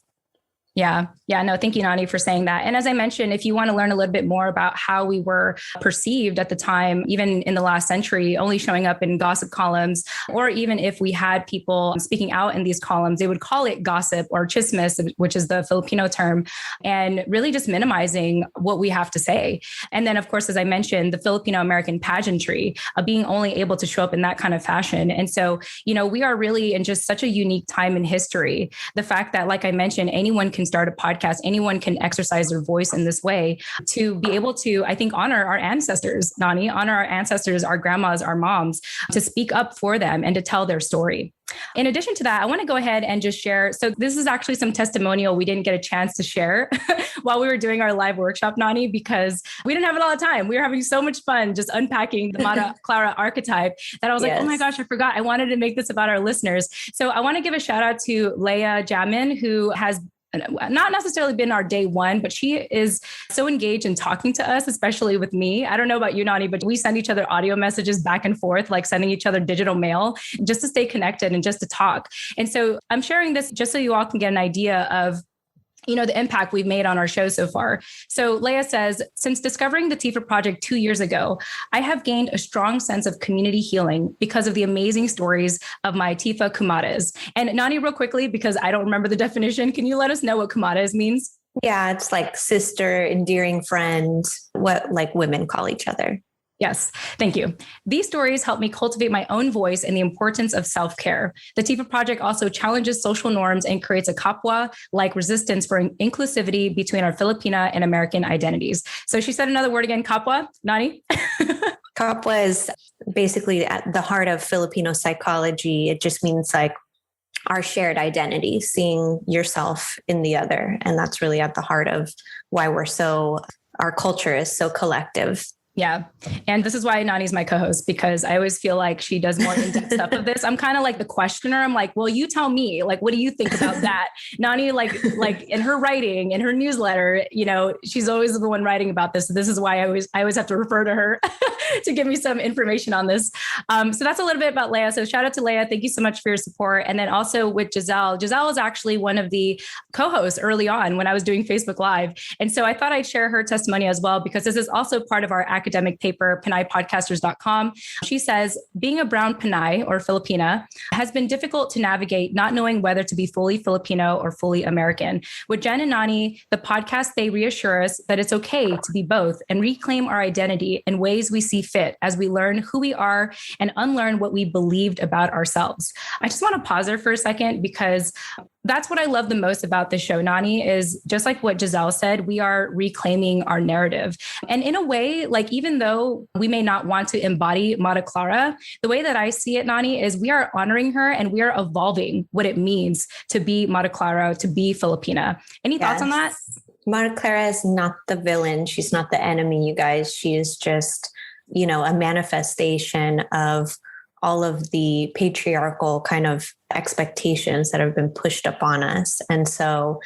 Yeah. No, thank you, Nani, for saying that. And as I mentioned, if you want to learn a little bit more about how we were perceived at the time, even in the last century, only showing up in gossip columns, or even if we had people speaking out in these columns, they would call it gossip or chismis, which is the Filipino term, and really just minimizing what we have to say. And then, of course, as I mentioned, the Filipino American pageantry, being only able to show up in that kind of fashion. And so, we are really in just such a unique time in history. The fact that, like I mentioned, anyone can start a podcast, anyone can exercise their voice in this way to be able to, I think, honor our ancestors, Nani, honor our ancestors, our grandmas, our moms, to speak up for them and to tell their story. In addition to that, I want to go ahead and just share. So this is actually some testimonial we didn't get a chance to share while we were doing our live workshop, Nani, because we didn't have a lot of time. We were having so much fun just unpacking the Maria Clara archetype that I was like, oh my gosh, I forgot. I wanted to make this about our listeners. So I want to give a shout out to Leah Jamin, who has not necessarily been our day one, but she is so engaged in talking to us, especially with me. I don't know about you, Nani, but we send each other audio messages back and forth, like sending each other digital mail just to stay connected and just to talk. And so I'm sharing this just so you all can get an idea of the impact we've made on our show so far. So Leah says, since discovering the TFAW Project 2 years ago, I have gained a strong sense of community healing because of the amazing stories of my TFAW kumares. And Nani, real quickly, because I don't remember the definition, can you let us know what kumares means? Yeah, it's like sister, endearing friend, what women call each other. Yes, thank you. These stories help me cultivate my own voice and the importance of self-care. The TFAW Project also challenges social norms and creates a kapwa-like resistance for inclusivity between our Filipina and American identities. So she said another word again, kapwa, Nani? Kapwa is basically at the heart of Filipino psychology. It just means our shared identity, seeing yourself in the other. And that's really at the heart of why our culture is so collective. Yeah. And this is why Nani's my co-host, because I always feel like she does more in-depth stuff of this. I'm kind of like the questioner. I'm like, well, you tell me, like, what do you think about that? Nani, like in her writing, in her newsletter, she's always the one writing about this. So this is why I always have to refer to her to give me some information on this. So that's a little bit about Leah. So shout out to Leah. Thank you so much for your support. And then also with Giselle. Giselle was actually one of the co-hosts early on when I was doing Facebook Live. And so I thought I'd share her testimony as well, because this is also part of our academic paper, PinayPodcasters.com. She says, being a brown Pinay or Filipina has been difficult to navigate, not knowing whether to be fully Filipino or fully American. With Jen and Nani, the podcast, they reassure us that it's okay to be both and reclaim our identity in ways we see fit as we learn who we are and unlearn what we believed about ourselves. I just want to pause there for a second, because that's what I love the most about the show, Nani, is just like what Giselle said, we are reclaiming our narrative. And in a way, like, even though we may not want to embody Maria Clara, the way that I see it, Nani, is we are honoring her and we are evolving what it means to be Maria Clara, to be Filipina. Any thoughts on that? Maria Clara is not the villain. She's not the enemy, you guys. She is just, a manifestation of all of the patriarchal kind of expectations that have been pushed upon us. And so,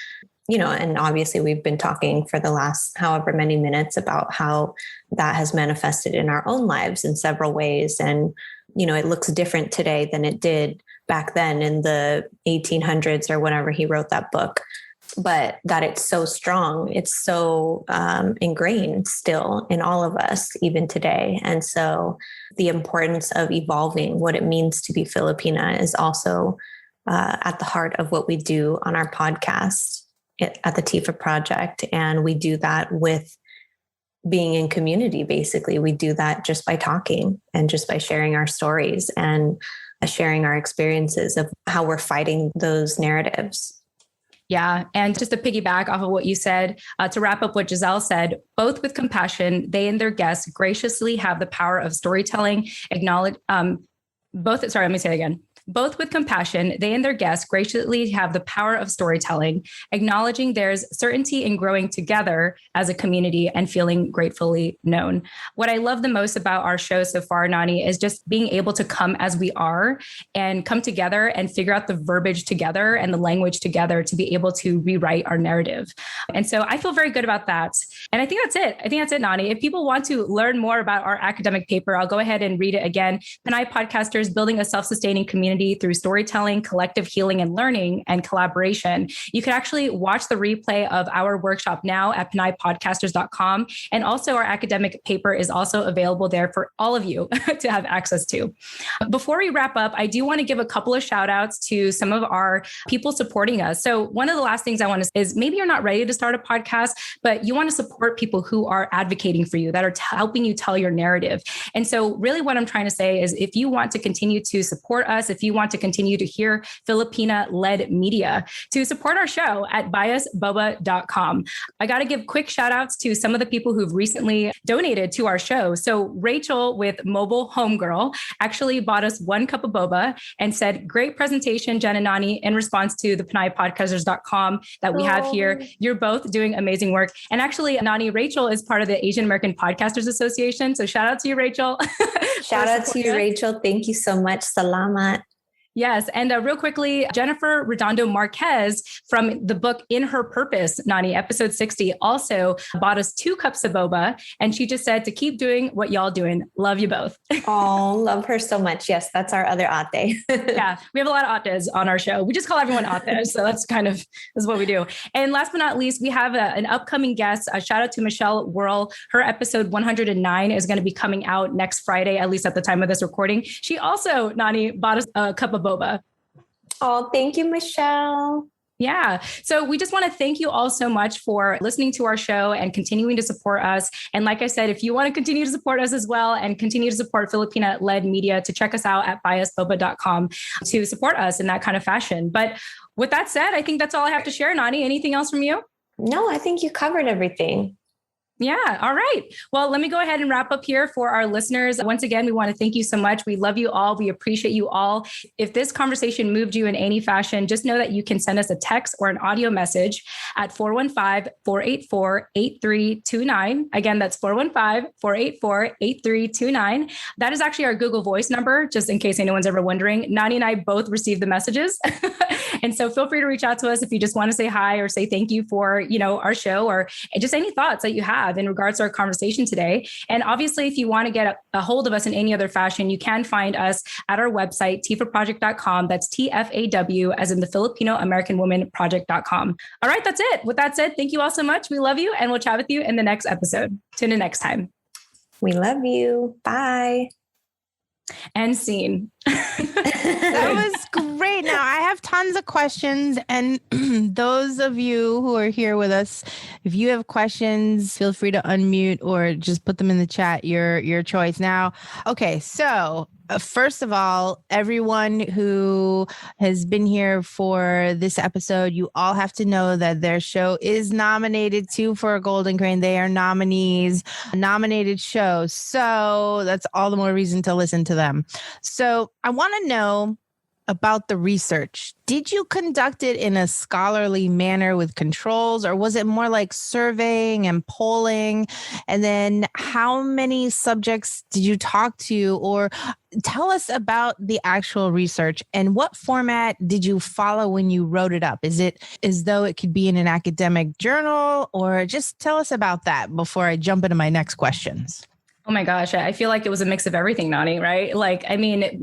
and obviously we've been talking for the last however many minutes about how that has manifested in our own lives in several ways. And, it looks different today than it did back then in the 1800s or whenever he wrote that book. But that it's so strong, it's so ingrained still in all of us, even today. And so the importance of evolving what it means to be Filipina is also at the heart of what we do on our podcast at the TFAW Project. And we do that with being in community, basically. We do that just by talking and just by sharing our stories and sharing our experiences of how we're fighting those narratives. Yeah. And just to piggyback off of what you said, to wrap up what Giselle said, both with compassion, they and their guests graciously have the power of storytelling, let me say it again. Both with compassion, they and their guests graciously have the power of storytelling, acknowledging there's certainty in growing together as a community and feeling gratefully known. What I love the most about our show so far, Nani, is just being able to come as we are and come together and figure out the verbiage together and the language together to be able to rewrite our narrative. And so I feel very good about that. And I think that's it, Nani. If people want to learn more about our academic paper, I'll go ahead and read it again. Pinay Podcasters, Building a Self-Sustaining Community through Storytelling, Collective Healing and Learning, and Collaboration. You can actually watch the replay of our workshop now at PinayPodcasters.com. And also our academic paper is also available there for all of you to have access to. Before we wrap up, I do want to give a couple of shout outs to some of our people supporting us. So one of the last things I want to say is maybe you're not ready to start a podcast, but you want to support people who are advocating for you, that are helping you tell your narrative. And so really what I'm trying to say is, if you want to continue to support us, if you want to continue to hear Filipina-led media, to support our show at biasboba.com. I got to give quick shout outs to some of the people who've recently donated to our show. So Rachel with Mobile Homegirl actually bought us 1 cup of boba and said, great presentation, Jen and Nani, in response to the PinayPodcasters.com that we have here. You're both doing amazing work. And actually, Nani, Rachel is part of the Asian American Podcasters Association. So shout out to you, Rachel. Shout out to you, Rachel. Thank you so much. Salamat. Yes. And real quickly, Jennifer Redondo Marquez from the book In Her Purpose, Nani, episode 60, also bought us 2 cups of boba. And she just said to keep doing what y'all doing. Love you both. Oh, love her so much. Yes, that's our other ate. Yeah, we have a lot of ates on our show. We just call everyone ates. So that's is what we do. And last but not least, we have an upcoming guest. A shout out to Michelle Whirl. Her episode 109 is going to be coming out next Friday, at least at the time of this recording. She also, Nani, bought us a cup of boba. Oh, thank you, Michelle. Yeah. So we just want to thank you all so much for listening to our show and continuing to support us. And like I said, if you want to continue to support us as well and continue to support Filipina-led media, to check us out at biasboba.com to support us in that kind of fashion. But with that said, I think that's all I have to share. Nani, anything else from you? No, I think you covered everything. Yeah. All right. Well, let me go ahead and wrap up here for our listeners. Once again, we want to thank you so much. We love you all. We appreciate you all. If this conversation moved you in any fashion, just know that you can send us a text or an audio message at 415-484-8329. Again, that's 415-484-8329. That is actually our Google Voice number, just in case anyone's ever wondering. Nani and I both received the messages. And so feel free to reach out to us if you just want to say hi or say thank you for, our show, or just any thoughts that you have in regards to our conversation today. And obviously, if you want to get a hold of us in any other fashion, you can find us at our website, tfaproject.com. That's TFAW, as in the Filipino American Woman Project.com. All right, that's it. With that said, thank you all so much. We love you, and we'll chat with you in the next episode. Tune in next time. We love you. Bye. And scene. That was great. Now I have tons of questions, and those of you who are here with us, if you have questions, feel free to unmute or just put them in the chat. Your choice. Now, okay, so first of all, everyone who has been here for this episode, you all have to know that their show is nominated too for a Golden Crane. They are nominated shows. So that's all the more reason to listen to them. So I want to know about the research. Did you conduct it in a scholarly manner with controls, or was it more like surveying and polling? And then how many subjects did you talk to, or tell us about the actual research and what format did you follow when you wrote it up? Is it as though it could be in an academic journal, or just tell us about that before I jump into my next questions? Oh my gosh, I feel like it was a mix of everything, Nani, right?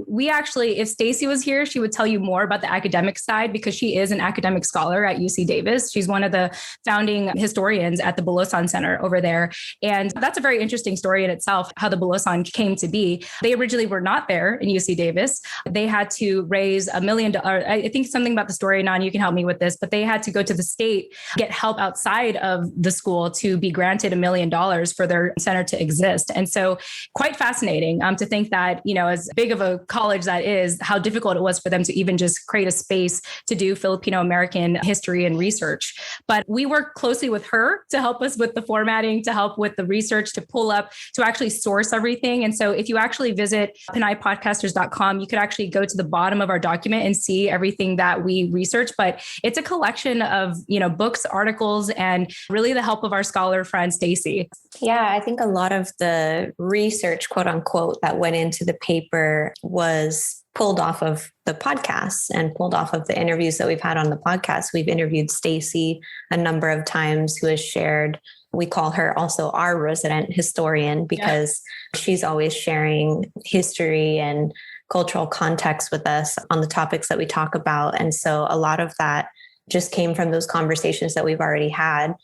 We actually, if Stacy was here, she would tell you more about the academic side, because she is an academic scholar at UC Davis. She's one of the founding historians at the Bulosan Center over there. And that's a very interesting story in itself, how the Bulosan came to be. They originally were not there in UC Davis. They had to raise $1 million. I think something about the story, Nani, you can help me with this, but they had to go to the state, get help outside of the school to be granted $1 million for their center to exist. And so quite fascinating to think that, as big of a college that is, how difficult it was for them to even just create a space to do Filipino-American history and research. But we worked closely with her to help us with the formatting, to help with the research, to pull up, to actually source everything. And so if you actually visit pinaypodcasters.com, you could actually go to the bottom of our document and see everything that we researched. But it's a collection of, books, articles, and really the help of our scholar friend, Stacy. Yeah, I think a lot of the research, quote unquote, that went into the paper was pulled off of the podcasts and pulled off of the interviews that we've had on the podcast. We've interviewed Stacy a number of times, who has shared, we call her also our resident historian, because she's always sharing history and cultural context with us on the topics that we talk about. And so a lot of that just came from those conversations that we've already had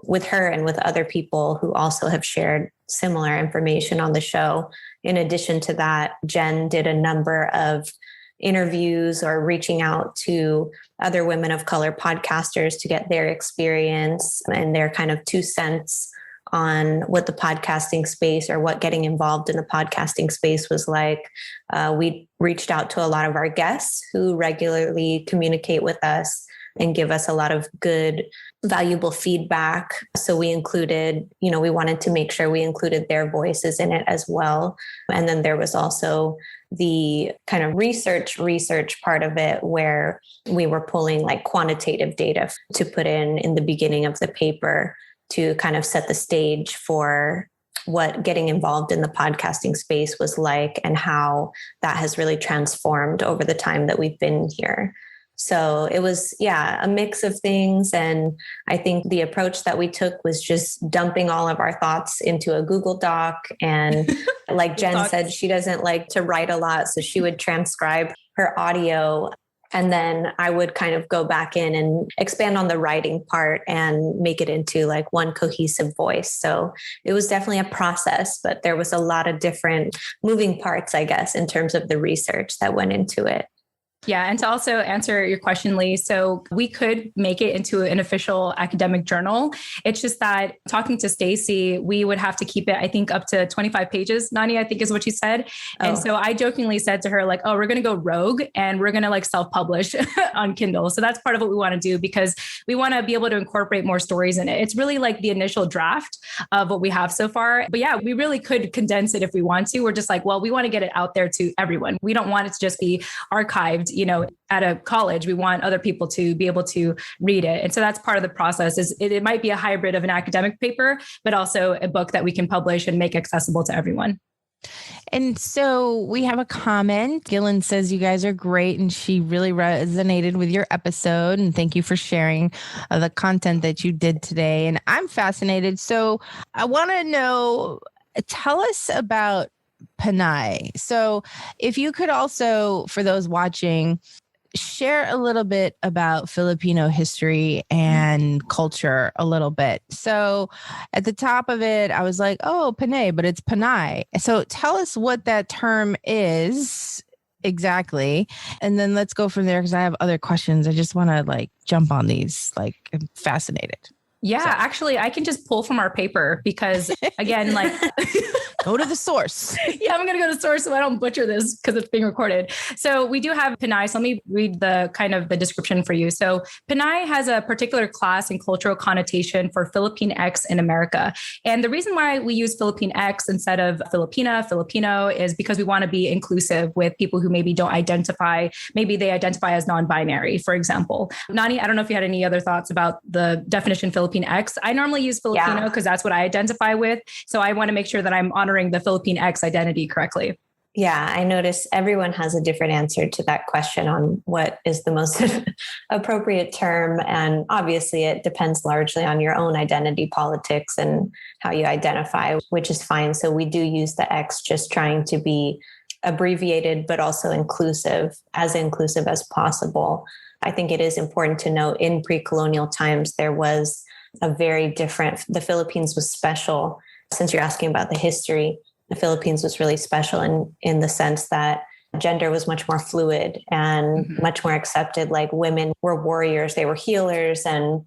with her and with other people who also have shared similar information on the show. In addition to that, Jen did a number of interviews or reaching out to other women of color podcasters to get their experience and their kind of 2 cents on what the podcasting space, or what getting involved in the podcasting space was like. We reached out to a lot of our guests who regularly communicate with us and give us a lot of good, valuable feedback. So we included, we wanted to make sure we included their voices in it as well. And then there was also the kind of research part of it, where we were pulling like quantitative data to put in the beginning of the paper to kind of set the stage for what getting involved in the podcasting space was like, and how that has really transformed over the time that we've been here. So it was, a mix of things. And I think the approach that we took was just dumping all of our thoughts into a Google Doc. And like Jen said, she doesn't like to write a lot, so she would transcribe her audio. And then I would kind of go back in and expand on the writing part and make it into like one cohesive voice. So it was definitely a process, but there was a lot of different moving parts, I guess, in terms of the research that went into it. Yeah. And to also answer your question, Lee, so we could make it into an official academic journal. It's just that talking to Stacy, we would have to keep it, I think, up to 25 pages. Nani, I think is what she said. Oh. And so I jokingly said to her, like, oh, we're going to go rogue and we're going to like self-publish on Kindle. So that's part of what we want to do because we want to be able to incorporate more stories in it. It's really like the initial draft of what we have so far. But yeah, we really could condense it if we want to. We're just like, well, we want to get it out there to everyone. We don't want it to just be archived, at a college. We want other people to be able to read it. And so that's part of the process is it might be a hybrid of an academic paper, but also a book that we can publish and make accessible to everyone. And so we have a comment. Gillen says you guys are great and she really resonated with your episode. And thank you for sharing the content that you did today. And I'm fascinated. So I want to know, tell us about Pinay. So if you could also, for those watching, share a little bit about Filipino history and culture a little bit. So at the top of it, I was like, oh, Pinay, but it's Pinay. So tell us what that term is exactly. And then let's go from there because I have other questions. I just want to like jump on these. Like I'm fascinated. Yeah, so. Actually, I can just pull from our paper because again, like go to the source. Yeah, I'm going to go to the source so I don't butcher this because it's being recorded. So we do have Pinay. So let me read the kind of the description for you. So Pinay has a particular class and cultural connotation for Filipinx in America. And the reason why we use Filipinx instead of Filipino is because we want to be inclusive with people who maybe don't identify, maybe they identify as non-binary, for example. Nani, I don't know if you had any other thoughts about the definition Filipinx. I normally use Filipino because that's what I identify with. So I want to make sure that I'm honoring the Filipinx identity correctly. Yeah, I notice everyone has a different answer to that question on what is the most appropriate term. And obviously it depends largely on your own identity politics and how you identify, which is fine. So we do use the X just trying to be abbreviated, but also inclusive as possible. I think it is important to note in pre-colonial times, there was the Philippines was special. Since you're asking about the history, the Philippines was really special in the sense that gender was much more fluid and much more accepted. Like women were warriors, they were healers and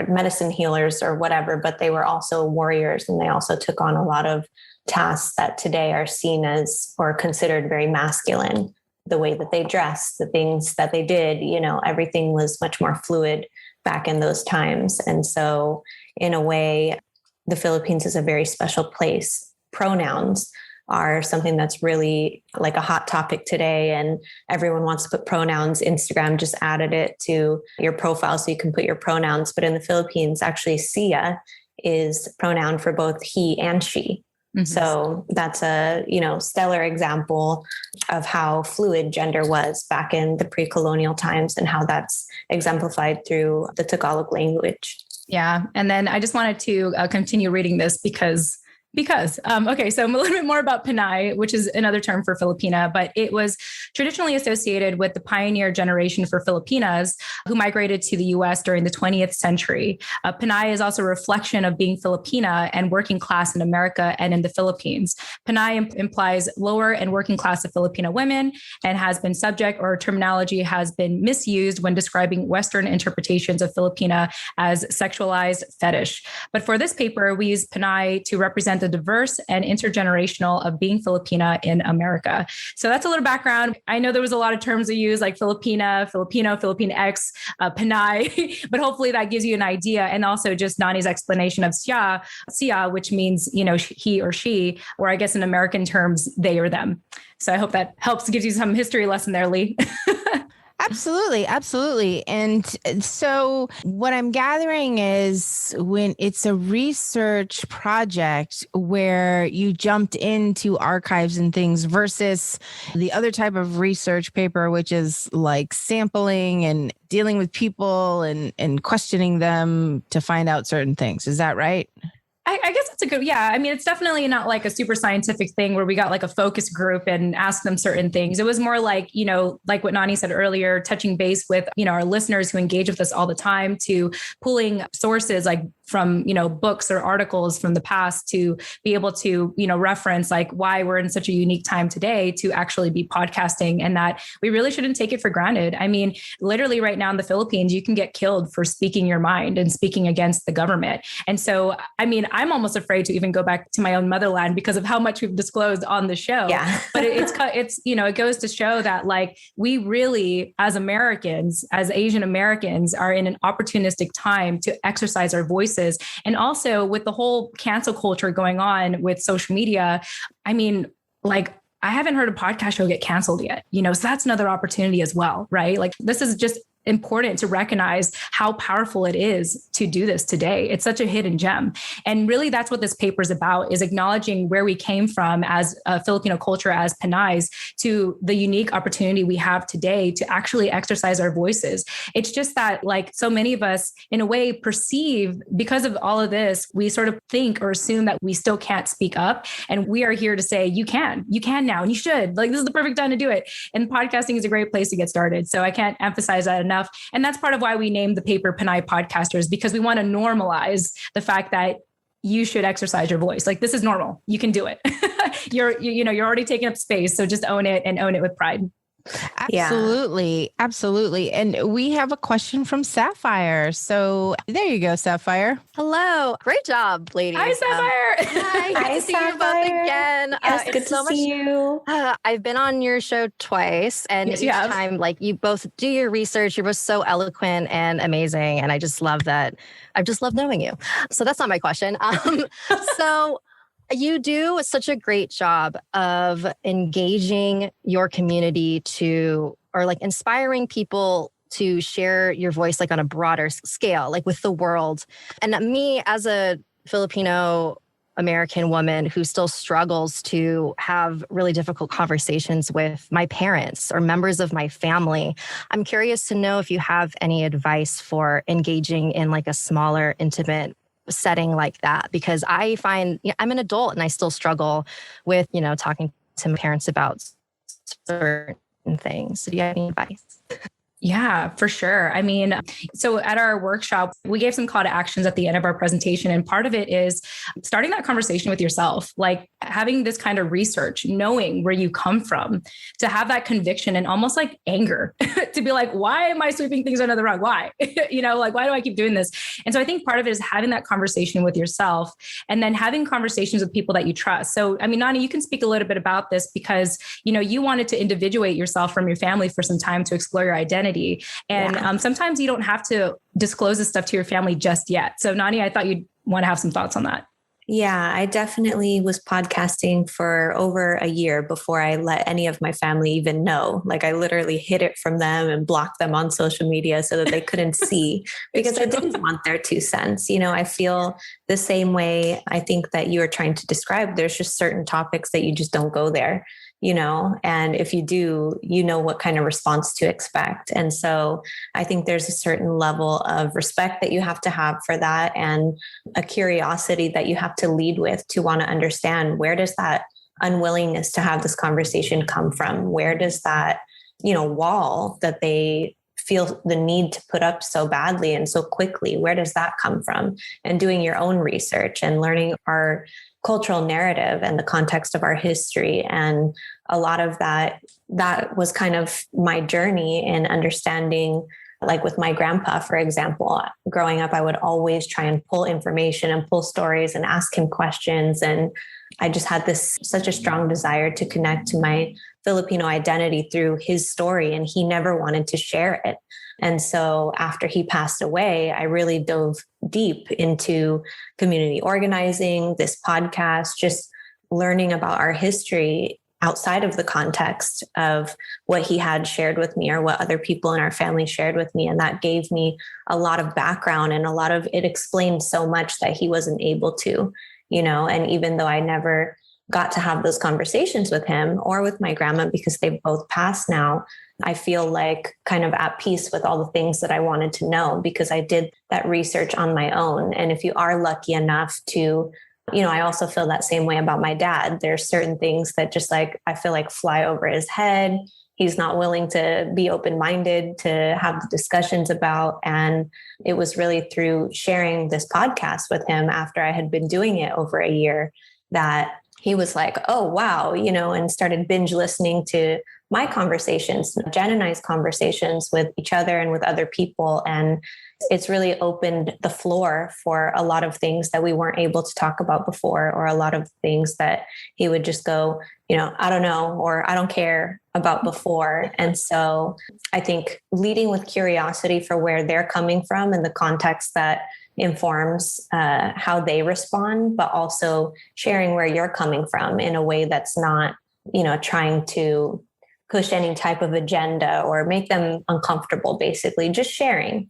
medicine healers or whatever, but they were also warriors and they also took on a lot of tasks that today are seen as or considered very masculine. The way that they dressed, the things that they did, everything was much more fluid back in those times. And so in a way, the Philippines is a very special place. Pronouns are something that's really like a hot topic today. And everyone wants to put pronouns. Instagram just added it to your profile so you can put your pronouns. But in the Philippines, actually, siya is pronoun for both he and she. Mm-hmm. So that's a, stellar example of how fluid gender was back in the pre-colonial times and how that's exemplified through the Tagalog language. Yeah. And then I just wanted to continue reading this because okay, so a little bit more about Pinay, which is another term for Filipina, but it was traditionally associated with the pioneer generation for Filipinas who migrated to the US during the 20th century. Pinay is also a reflection of being Filipina and working class in America and in the Philippines. Pinay implies lower and working class of Filipino women and has been subject or terminology has been misused when describing Western interpretations of Filipina as sexualized fetish. But for this paper, we use Pinay to represent the diverse and intergenerational of being Filipina in America. So that's a little background. I know there was a lot of terms we use like Filipina, Filipino, Filipinx, Pinay, but hopefully that gives you an idea. And also just Nani's explanation of siya, which means, he or she, or I guess in American terms, they or them. So I hope that helps, gives you some history lesson there, Lee. Absolutely. Absolutely. And so what I'm gathering is when it's a research project where you jumped into archives and things versus the other type of research paper, which is like sampling and dealing with people and questioning them to find out certain things. Is that right? I guess it's a good, yeah. I mean, it's definitely not like a super scientific thing where we got like a focus group and asked them certain things. It was more like, like what Nani said earlier, touching base with, our listeners who engage with us all the time to pulling sources like from, books or articles from the past to be able to, reference like why we're in such a unique time today to actually be podcasting, and that we really shouldn't take it for granted. I mean, literally right now in the Philippines, you can get killed for speaking your mind and speaking against the government. And so, I mean, I'm almost afraid to even go back to my own motherland because of how much we've disclosed on the show. Yeah. But it's, it goes to show that like we really, as Americans, as Asian Americans, are in an opportunistic time to exercise our voices. And also with the whole cancel culture going on with social media, I mean, like, I haven't heard a podcast show get canceled yet, so that's another opportunity as well, right? Like this is just important to recognize how powerful it is to do this today. It's such a hidden gem. And really that's what this paper is about, is acknowledging where we came from as a Filipino culture, as Pinays, to the unique opportunity we have today to actually exercise our voices. It's just that like so many of us in a way perceive, because of all of this, we sort of think or assume that we still can't speak up. And we are here to say, you can now, and you should. Like this is the perfect time to do it. And podcasting is a great place to get started. So I can't emphasize that enough. And that's part of why we named the paper Pinay Podcasters, because we want to normalize the fact that you should exercise your voice. Like this is normal. You can do it. You're already taking up space. So just own it, and own it with pride. Absolutely. Yeah. Absolutely. And we have a question from Sapphire. So there you go, Sapphire. Hello. Great job, ladies. Hi, Sapphire. Hi. Good to see you both again. Yes, good to see you. I've been on your show twice, and each time, like, you both do your research. You're both so eloquent and amazing. And I just love that. I've just loved knowing you. So that's not my question. So you do such a great job of engaging your community or like inspiring people to share your voice, like on a broader scale, like with the world. And me as a Filipino American woman who still struggles to have really difficult conversations with my parents or members of my family, I'm curious to know if you have any advice for engaging in like a smaller, intimate setting like that, because I find I'm an adult and I still struggle with, talking to my parents about certain things. So do you have any advice? Yeah, for sure. I mean, so at our workshop, we gave some call to actions at the end of our presentation. And part of it is starting that conversation with yourself, like having this kind of research, knowing where you come from, to have that conviction and almost like anger to be like, why am I sweeping things under the rug? Why? Like, why do I keep doing this? And so I think part of it is having that conversation with yourself and then having conversations with people that you trust. So, I mean, Nani, you can speak a little bit about this because, you wanted to individuate yourself from your family for some time to explore your identity. And sometimes you don't have to disclose this stuff to your family just yet. So Nani, I thought you'd want to have some thoughts on that. Yeah, I definitely was podcasting for over a year before I let any of my family even know. Like I literally hid it from them and blocked them on social media so that they couldn't see, because I didn't want their 2 cents. I feel the same way. I think that you are trying to describe. There's just certain topics that you just don't go there. And if you do, what kind of response to expect. And so I think there's a certain level of respect that you have to have for that, and a curiosity that you have to lead with to want to understand, where does that unwillingness to have this conversation come from? Where does that, wall that they feel the need to put up so badly and so quickly, where does that come from? And doing your own research and learning our cultural narrative and the context of our history. And a lot of that was kind of my journey in understanding, like with my grandpa, for example, growing up, I would always try and pull information and pull stories and ask him questions. And I just had such a strong desire to connect to my Filipino identity through his story, and he never wanted to share it. And so after he passed away, I really dove deep into community organizing, this podcast, just learning about our history outside of the context of what he had shared with me or what other people in our family shared with me. And that gave me a lot of background, and it explained so much that he wasn't able to, and even though I never got to have those conversations with him or with my grandma, because they both passed now, I feel like kind of at peace with all the things that I wanted to know, because I did that research on my own. And if you are lucky enough to, I also feel that same way about my dad. There's certain things that just like, I feel like fly over his head. he's not willing to be open-minded to have the discussions about. And it was really through sharing this podcast with him after I had been doing it over a year that he was like, oh, wow, and started binge listening to my conversations, Jen and I's conversations with each other and with other people. And it's really opened the floor for a lot of things that we weren't able to talk about before, or a lot of things that he would just go, I don't know, or I don't care about before. And so I think leading with curiosity for where they're coming from and the context that informs how they respond, but also sharing where you're coming from in a way that's not, trying to push any type of agenda or make them uncomfortable, basically just sharing.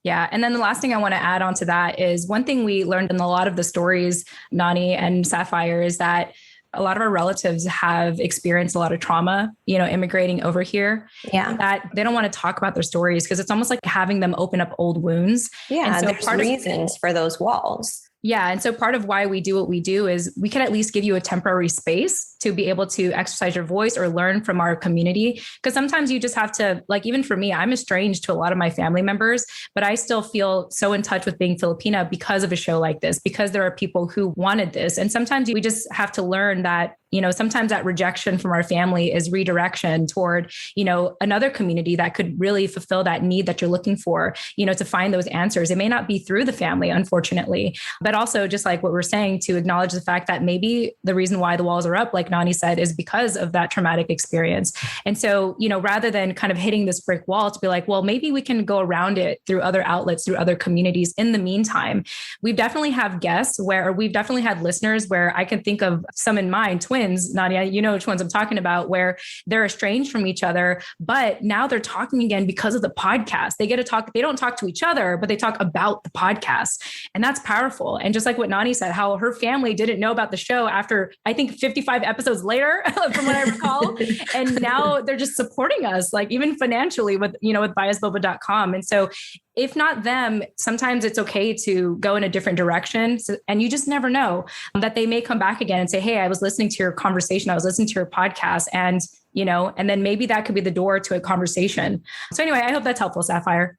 Yeah. And then the last thing I want to add on to that is one thing we learned in a lot of the stories, Nani and Sapphire, is that a lot of our relatives have experienced a lot of trauma, immigrating over here. Yeah. That they don't want to talk about their stories because it's almost like having them open up old wounds. Yeah. And so there's reasons for those walls. Yeah. And so part of why we do what we do is we can at least give you a temporary space to be able to exercise your voice or learn from our community. Because sometimes you just have to, like, even for me, I'm estranged to a lot of my family members, but I still feel so in touch with being Filipina because of a show like this, because there are people who wanted this. And sometimes we just have to learn that, sometimes that rejection from our family is redirection toward, another community that could really fulfill that need that you're looking for, to find those answers. It may not be through the family, unfortunately, but also just like what we're saying, to acknowledge the fact that maybe the reason why the walls are up, like Nani said, is because of that traumatic experience. And so, rather than kind of hitting this brick wall, to be like, well, maybe we can go around it through other outlets, through other communities. In the meantime, we've definitely have guests or we've definitely had listeners where I can think of some in mind, twins, Nadia, you know which ones I'm talking about, where they're estranged from each other, but now they're talking again because of the podcast. They get to talk, they don't talk to each other, but they talk about the podcast. And that's powerful. And just like what Nani said, how her family didn't know about the show after, I think, 55 episodes later, from what I recall. And now they're just supporting us, like even financially with biasboba.com. And so if not them, sometimes it's okay to go in a different direction. So, and you just never know that they may come back again and say, hey, I was listening to your conversation. I was listening to your podcast. And, and then maybe that could be the door to a conversation. So anyway, I hope that's helpful, Sapphire.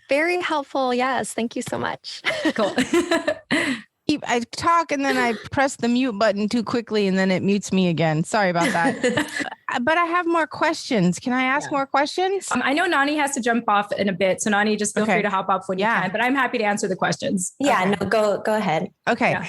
Very helpful. Yes. Thank you so much. Cool. I talk and then I press the mute button too quickly and then it mutes me again. Sorry about that. But I have more questions. Can I ask more questions? I know Nani has to jump off in a bit. So Nani, just feel free to hop off when you can, but I'm happy to answer the questions. Yeah, no, go ahead. Okay. Yeah.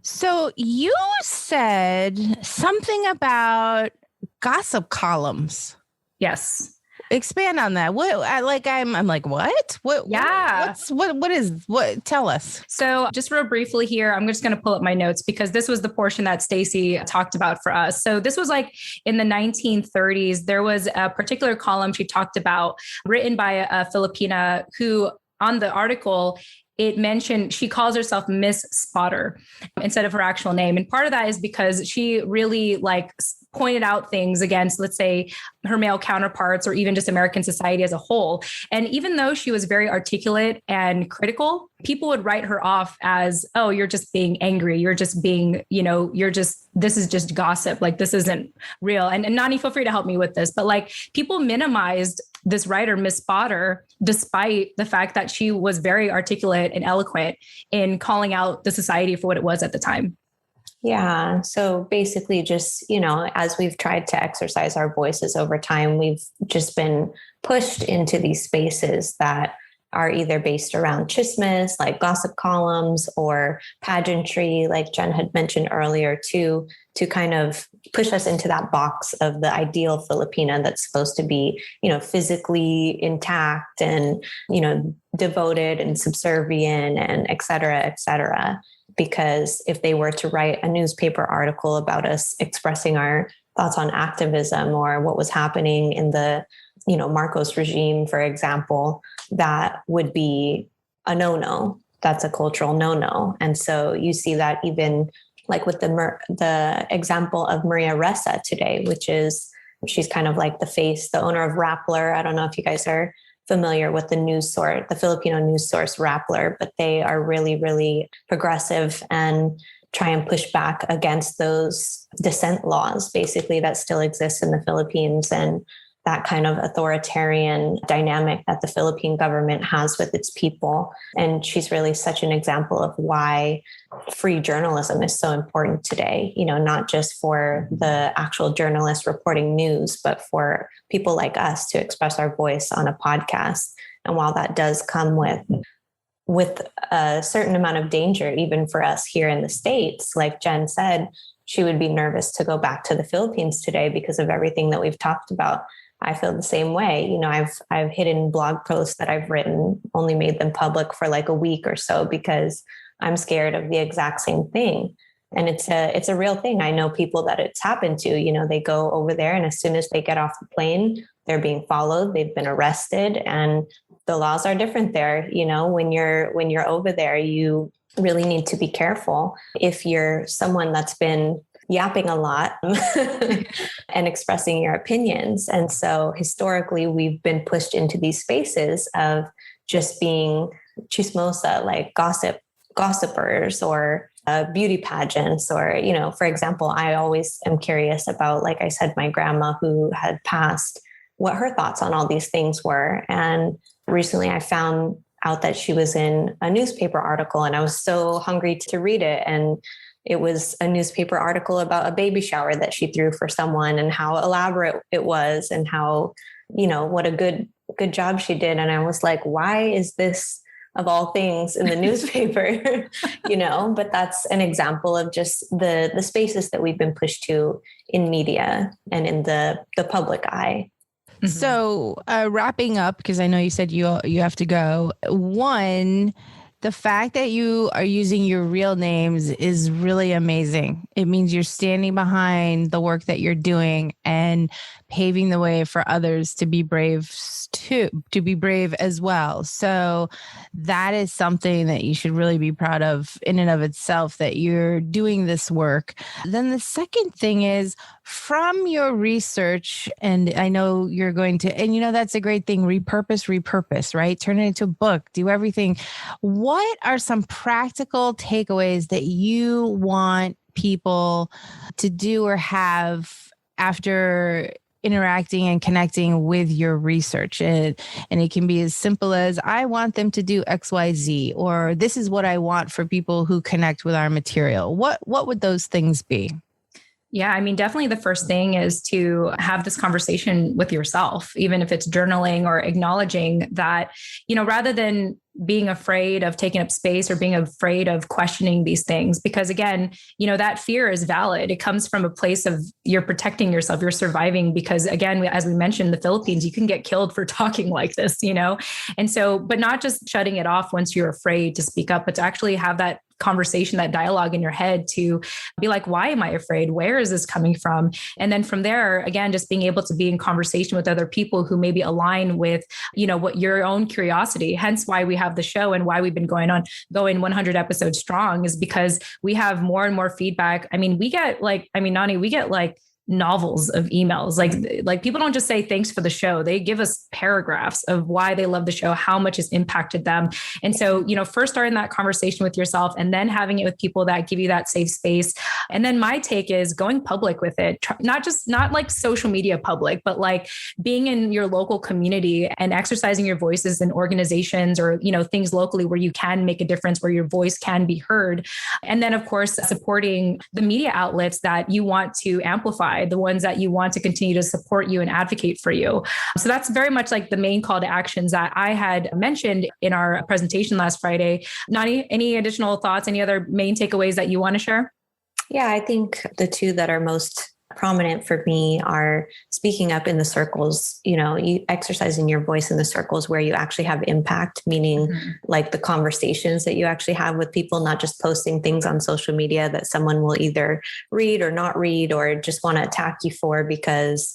So you said something about gossip columns. Yes. Expand on that. I'm like, what? Yeah. What? Tell us. So just real briefly here, I'm just going to pull up my notes because this was the portion that Stacy talked about for us. So this was like in the 1930s, there was a particular column she talked about written by a Filipina who on the article, it mentioned she calls herself Miss Spotter instead of her actual name. And part of that is because she really pointed out things against, let's say, her male counterparts or even just American society as a whole. And even though she was very articulate and critical, people would write her off as, oh, you're just being angry. You're just being, this is just gossip. Like, this isn't real. And Nani, feel free to help me with this. But people minimized this writer, Miss Spotter, despite the fact that she was very articulate and eloquent in calling out the society for what it was at the time. Yeah. So basically just, as we've tried to exercise our voices over time, we've just been pushed into these spaces that are either based around chismes, like gossip columns, or pageantry, like Jen had mentioned earlier, to kind of push us into that box of the ideal Filipina that's supposed to be, physically intact and, devoted and subservient and et cetera, et cetera. Because if they were to write a newspaper article about us expressing our thoughts on activism or what was happening in the, Marcos regime, for example, that would be a no-no. That's a cultural no-no. And so you see that even like with the example of Maria Ressa today, which is, she's kind of like the owner of Rappler. I don't know if you guys are familiar with the Filipino news source Rappler, but they are really, really progressive and try and push back against those dissent laws, basically, that still exist in the Philippines. And that kind of authoritarian dynamic that the Philippine government has with its people. And she's really such an example of why free journalism is so important today, not just for the actual journalists reporting news, but for people like us to express our voice on a podcast. And while that does come with a certain amount of danger, even for us here in the States, like Jen said, she would be nervous to go back to the Philippines today because of everything that we've talked about. I feel the same way. I've hidden blog posts that I've written, only made them public for like a week or so because I'm scared of the exact same thing. And it's a real thing. I know people that it's happened to. They go over there, and as soon as they get off the plane, they're being followed. They've been arrested, and the laws are different there. When you're over there, you really need to be careful. If you're someone that's been yapping a lot and expressing your opinions. And so historically, we've been pushed into these spaces of just being chismosa, like gossipers or beauty pageants, or, for example, I always am curious about, like I said, my grandma who had passed, what her thoughts on all these things were. And recently I found out that she was in a newspaper article, and I was so hungry to read it. And it was a newspaper article about a baby shower that she threw for someone and how elaborate it was and how, what a good job she did. And I was like, why is this of all things in the newspaper? But that's an example of just the spaces that we've been pushed to in media and in the public eye. Mm-hmm. So wrapping up, because I know you said you have to go. One, the fact that you are using your real names is really amazing. It means you're standing behind the work that you're doing and paving the way for others to be brave too, to be brave as well. So that is something that you should really be proud of in and of itself, that you're doing this work. Then the second thing is, from your research, and I know you're going to, and that's a great thing, repurpose, right? Turn it into a book, do everything. What are some practical takeaways that you want people to do or have after interacting and connecting with your research? And it can be as simple as, I want them to do XYZ, or this is what I want for people who connect with our material. What would those things be? Yeah, I mean, definitely the first thing is to have this conversation with yourself, even if it's journaling or acknowledging that, rather than being afraid of taking up space or being afraid of questioning these things. Because again, that fear is valid. It comes from a place of you're protecting yourself, you're surviving. Because again, as we mentioned, the Philippines, you can get killed for talking like this, And so, but not just shutting it off once you're afraid to speak up, but to actually have that conversation, that dialogue in your head, to be like, why am I afraid? Where is this coming from? And then from there, again, just being able to be in conversation with other people who maybe align with, what your own curiosity. Hence why we have the show and why we've been going 100 episodes strong, is because we have more and more feedback. I mean, Nani, we get novels of emails. Like people don't just say thanks for the show. They give us paragraphs of why they love the show, how much it's impacted them. And so, first starting that conversation with yourself and then having it with people that give you that safe space. And then my take is going public with it, not like social media public, but like being in your local community and exercising your voices in organizations or, things locally where you can make a difference, where your voice can be heard. And then of course, supporting the media outlets that you want to amplify, the ones that you want to continue to support you and advocate for you. So that's very much like the main call to actions that I had mentioned in our presentation last Friday. Nani, any additional thoughts, any other main takeaways that you want to share? Yeah, I think the two that are most prominent for me are speaking up in the circles, you exercising your voice in the circles where you actually have impact, meaning like the conversations that you actually have with people, not just posting things on social media that someone will either read or not read, or just want to attack you for because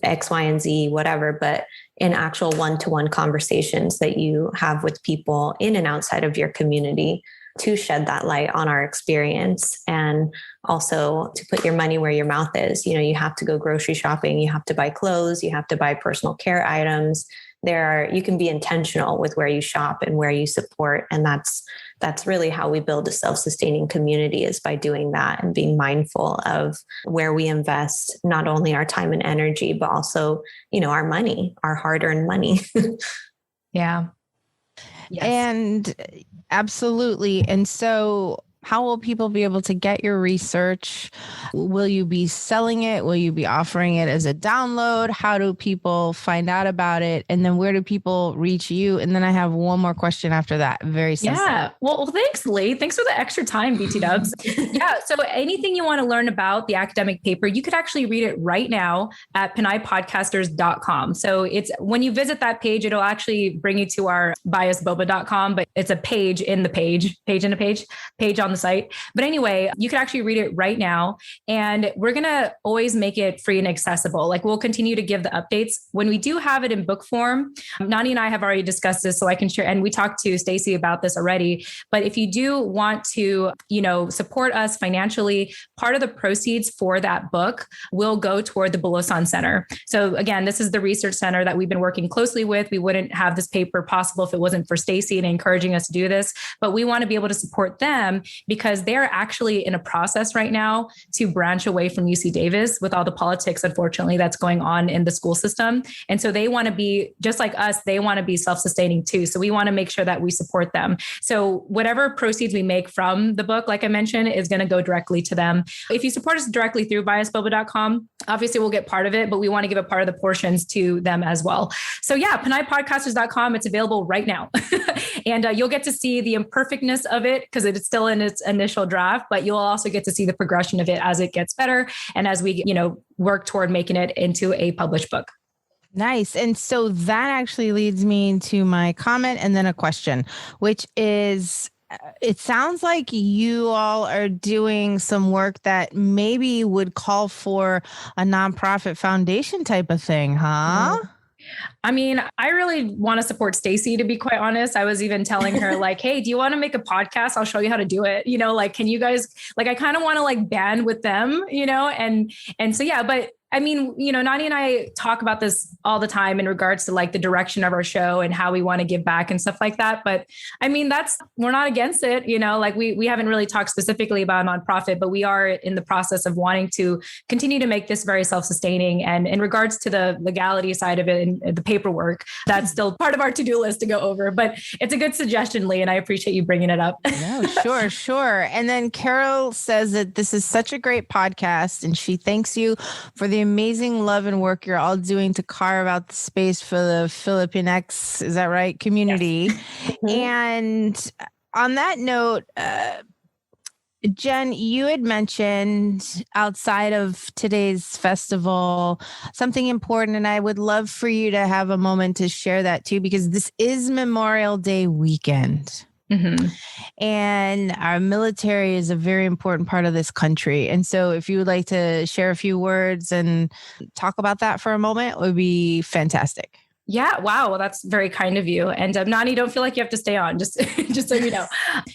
X, Y, and Z, whatever, but in actual one-to-one conversations that you have with people in and outside of your community, to shed that light on our experience, and also to put your money where your mouth is. You have to go grocery shopping, you have to buy clothes, you have to buy personal care items. you can be intentional with where you shop and where you support. And that's really how we build a self-sustaining community, is by doing that and being mindful of where we invest not only our time and energy, but also, our money, our hard-earned money. Yeah. Yes. And absolutely. And so how will people be able to get your research? Will you be selling it? Will you be offering it as a download? How do people find out about it? And then where do people reach you? And then I have one more question after that. Very simple. Yeah. Well, thanks, Lee. Thanks for the extra time, BT Dubs. Yeah. So anything you want to learn about the academic paper, you could actually read it right now at PinayPodcasters.com. So it's when you visit that page, it'll actually bring you to our biasboba.com, but it's a page in the page on the site. But anyway, you can actually read it right now. And we're going to always make it free and accessible. Like, we'll continue to give the updates when we do have it in book form. Nani and I have already discussed this, so I can share. And we talked to Stacy about this already. But if you do want to, support us financially, part of the proceeds for that book will go toward the Bulasan Center. So again, this is the research center that we've been working closely with. We wouldn't have this paper possible if it wasn't for Stacy and encouraging us to do this. But we want to be able to support them, because they're actually in a process right now to branch away from UC Davis with all the politics, unfortunately, that's going on in the school system. And so they want to be, just like us, they want to be self-sustaining too. So we want to make sure that we support them. So whatever proceeds we make from the book, like I mentioned, is going to go directly to them. If you support us directly through biasboba.com, obviously we'll get part of it, but we want to give a part of the portions to them as well. So yeah, PinayPodcasters.com, it's available right now. And you'll get to see the imperfectness of it, because it's still in its initial draft, but you'll also get to see the progression of it as it gets better and as we, work toward making it into a published book. Nice. And so that actually leads me to my comment and then a question, which is, it sounds like you all are doing some work that maybe would call for a nonprofit foundation type of thing, huh? Mm-hmm. I mean, I really want to support Stacy, to be quite honest. I was even telling her like, hey, do you want to make a podcast? I'll show you how to do it. Can you guys, I kind of want to band with them, and so, yeah, but I mean, Nani and I talk about this all the time in regards to the direction of our show and how we want to give back and stuff like that. But I mean, we're not against it. We haven't really talked specifically about a nonprofit, but we are in the process of wanting to continue to make this very self-sustaining. And in regards to the legality side of it and the paperwork, that's still part of our to-do list to go over. But it's a good suggestion, Lee, and I appreciate you bringing it up. No, sure. And then Carol says that this is such a great podcast, and she thanks you for the amazing love and work you're all doing to carve out the space for the Filipinx, is that right, community? Yes. And on that note, Jen, you had mentioned outside of today's festival something important, and I would love for you to have a moment to share that too, because this is Memorial Day weekend. Mm-hmm. And our military is a very important part of this country. And so if you would like to share a few words and talk about that for a moment, it would be fantastic. Yeah. Wow. Well, that's very kind of you. And Nani, don't feel like you have to stay on, just so you know.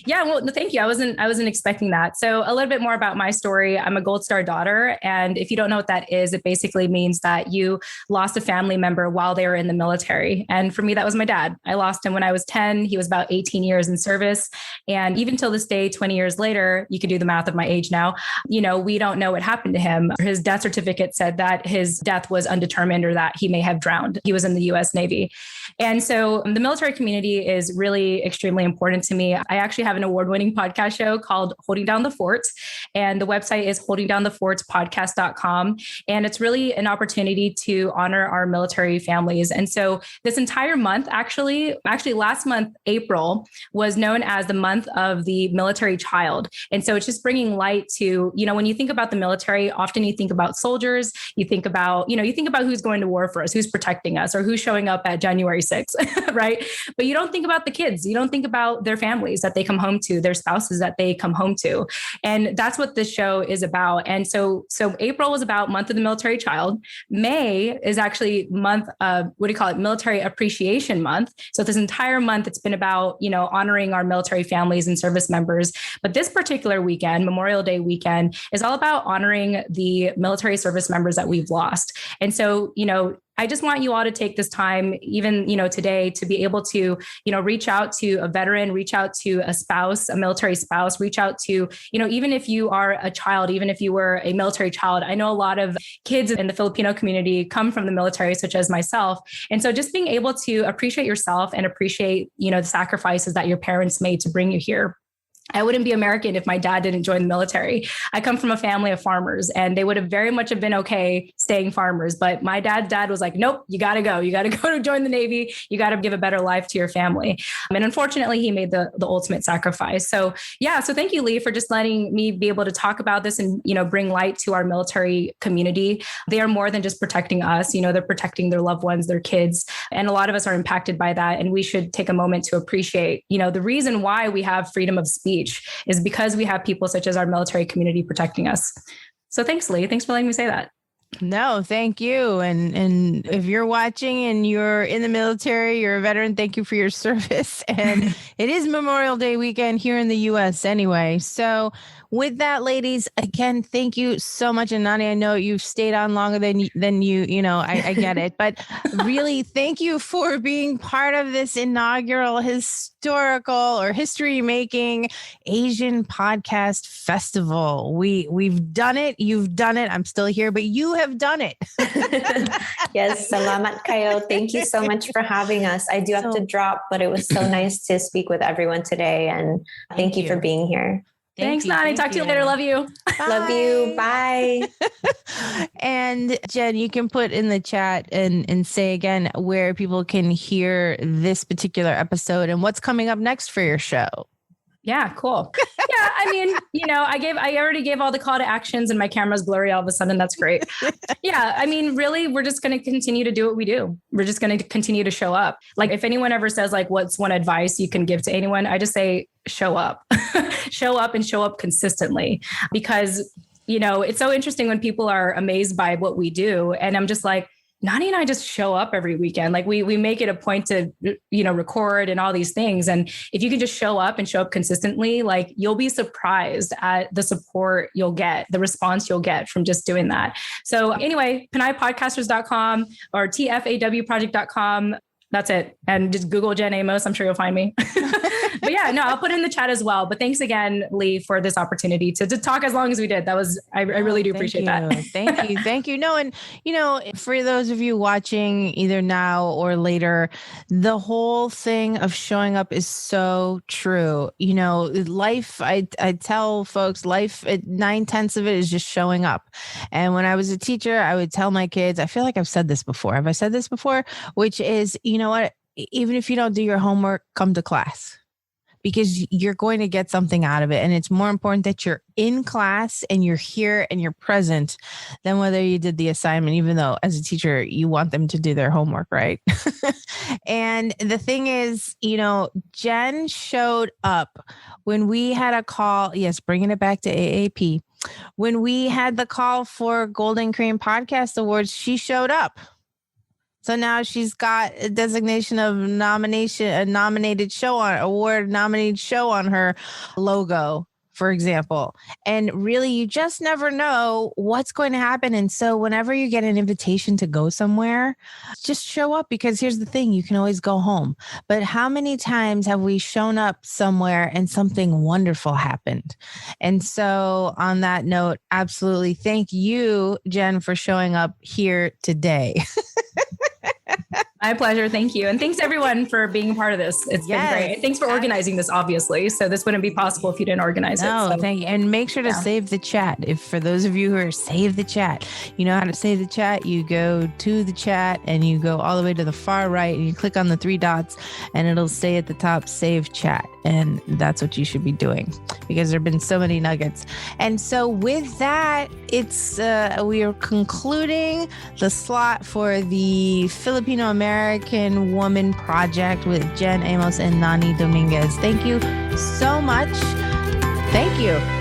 Yeah. Well, no, thank you. I wasn't expecting that. So a little bit more about my story. I'm a Gold Star daughter. And if you don't know what that is, it basically means that you lost a family member while they were in the military. And for me, that was my dad. I lost him when I was 10. He was about 18 years in service. And even till this day, 20 years later, you could do the math of my age now, we don't know what happened to him. His death certificate said that his death was undetermined, or that he may have drowned. He was in the U.S. Navy. And so the military community is really extremely important to me. I actually have an award-winning podcast show called Holding Down the Fort. And the website is holdingdownthefortspodcast.com. And it's really an opportunity to honor our military families. And so this entire month, actually last month, April, was known as the month of the military child. And so it's just bringing light to, when you think about the military, often you think about soldiers, you think about who's going to war for us, who's protecting us, or who's showing up at January 6th, right? But you don't think about the kids. You don't think about their families that they come home to, their spouses that they come home to. And that's what this show is about. And so April was about Month of the Military Child. May is actually month of, Military Appreciation Month. So this entire month, it's been about, honoring our military families and service members. But this particular weekend, Memorial Day weekend, is all about honoring the military service members that we've lost. And so, I just want you all to take this time, even, today, to be able to, reach out to a veteran, reach out to a spouse, a military spouse, reach out to, even if you are a child, even if you were a military child. I know a lot of kids in the Filipino community come from the military, such as myself. And so just being able to appreciate yourself and appreciate, the sacrifices that your parents made to bring you here. I wouldn't be American if my dad didn't join the military. I come from a family of farmers, and they would have very much have been okay staying farmers. But my dad's dad was like, nope, you got to go. You got to go to join the Navy. You got to give a better life to your family. And unfortunately, he made the ultimate sacrifice. So so thank you, Lee, for just letting me be able to talk about this and, bring light to our military community. They are more than just protecting us. They're protecting their loved ones, their kids. And a lot of us are impacted by that. And we should take a moment to appreciate, the reason why we have freedom of speech is because we have people such as our military community protecting us. So thanks, Lee. Thanks for letting me say that. No, thank you. And if you're watching and you're in the military, you're a veteran, thank you for your service. And it is Memorial Day weekend here in the US anyway. So with that, ladies, again, thank you so much. And Nani, I know you've stayed on longer than you, I get it. But really, thank you for being part of this inaugural historical or history-making Asian podcast festival. We've done it. You've done it. I'm still here, but you have done it. Yes, salamat kayo. Thank you so much for having us. I do have to drop, but it was so nice to speak with everyone today. And thank you for being here. Thanks, Nani. Talk to you later. Love you. Bye. Love you. Bye. And Jen, you can put in the chat and say again where people can hear this particular episode and what's coming up next for your show. Yeah, cool. Yeah, I mean, I already gave all the call to actions and my camera's blurry all of a sudden. That's great. Yeah, I mean, really, we're just going to continue to do what we do. We're just going to continue to show up. Like if anyone ever says like, what's one advice you can give to anyone? I just say, show up, show up and show up consistently because, it's so interesting when people are amazed by what we do. And I'm just like, Nani and I just show up every weekend. Like we make it a point to, record and all these things. And if you can just show up and show up consistently, like you'll be surprised at the support you'll get, the response you'll get from just doing that. So anyway, PinayPodcasters.com or TFAW Project.com. That's it. And just Google Jen Amos. I'm sure you'll find me. But yeah, no, I'll put it in the chat as well. But thanks again, Lee, for this opportunity to talk as long as we did. That was, I really do appreciate that. Thank you. Thank you. No, and for those of you watching either now or later, the whole thing of showing up is so true. Life, I tell folks, life, 9/10 of it is just showing up. And when I was a teacher, I would tell my kids, I feel like I've said this before. Have I said this before? Which is, what? Even if you don't do your homework, come to class because you're going to get something out of it. And it's more important that you're in class and you're here and you're present than whether you did the assignment, even though as a teacher, you want them to do their homework, right? And the thing is, Jen showed up when we had a call. Yes, bringing it back to AAP. When we had the call for Golden Crane Podcast Awards, she showed up. So now she's got a designation of nominated show on her logo, for example. And really, you just never know what's going to happen. And so whenever you get an invitation to go somewhere, just show up because here's the thing, you can always go home. But how many times have we shown up somewhere and something wonderful happened? And so on that note, absolutely. Thank you, Jen, for showing up here today. My pleasure. Thank you. And thanks everyone for being part of this. It's been great. Thanks for organizing this, obviously. So this wouldn't be possible if you didn't organize it. So. Thank you. And make sure to save the chat. If for those of you who are save the chat, you know how to save the chat. You go to the chat and you go all the way to the far right and you click on the 3 dots and it'll say at the top, save chat. And that's what you should be doing because there've been so many nuggets. And so with that, it's we are concluding the slot for the Filipino American Woman Project with Jen Amos and Nani Dominguez. Thank you so much. Thank you.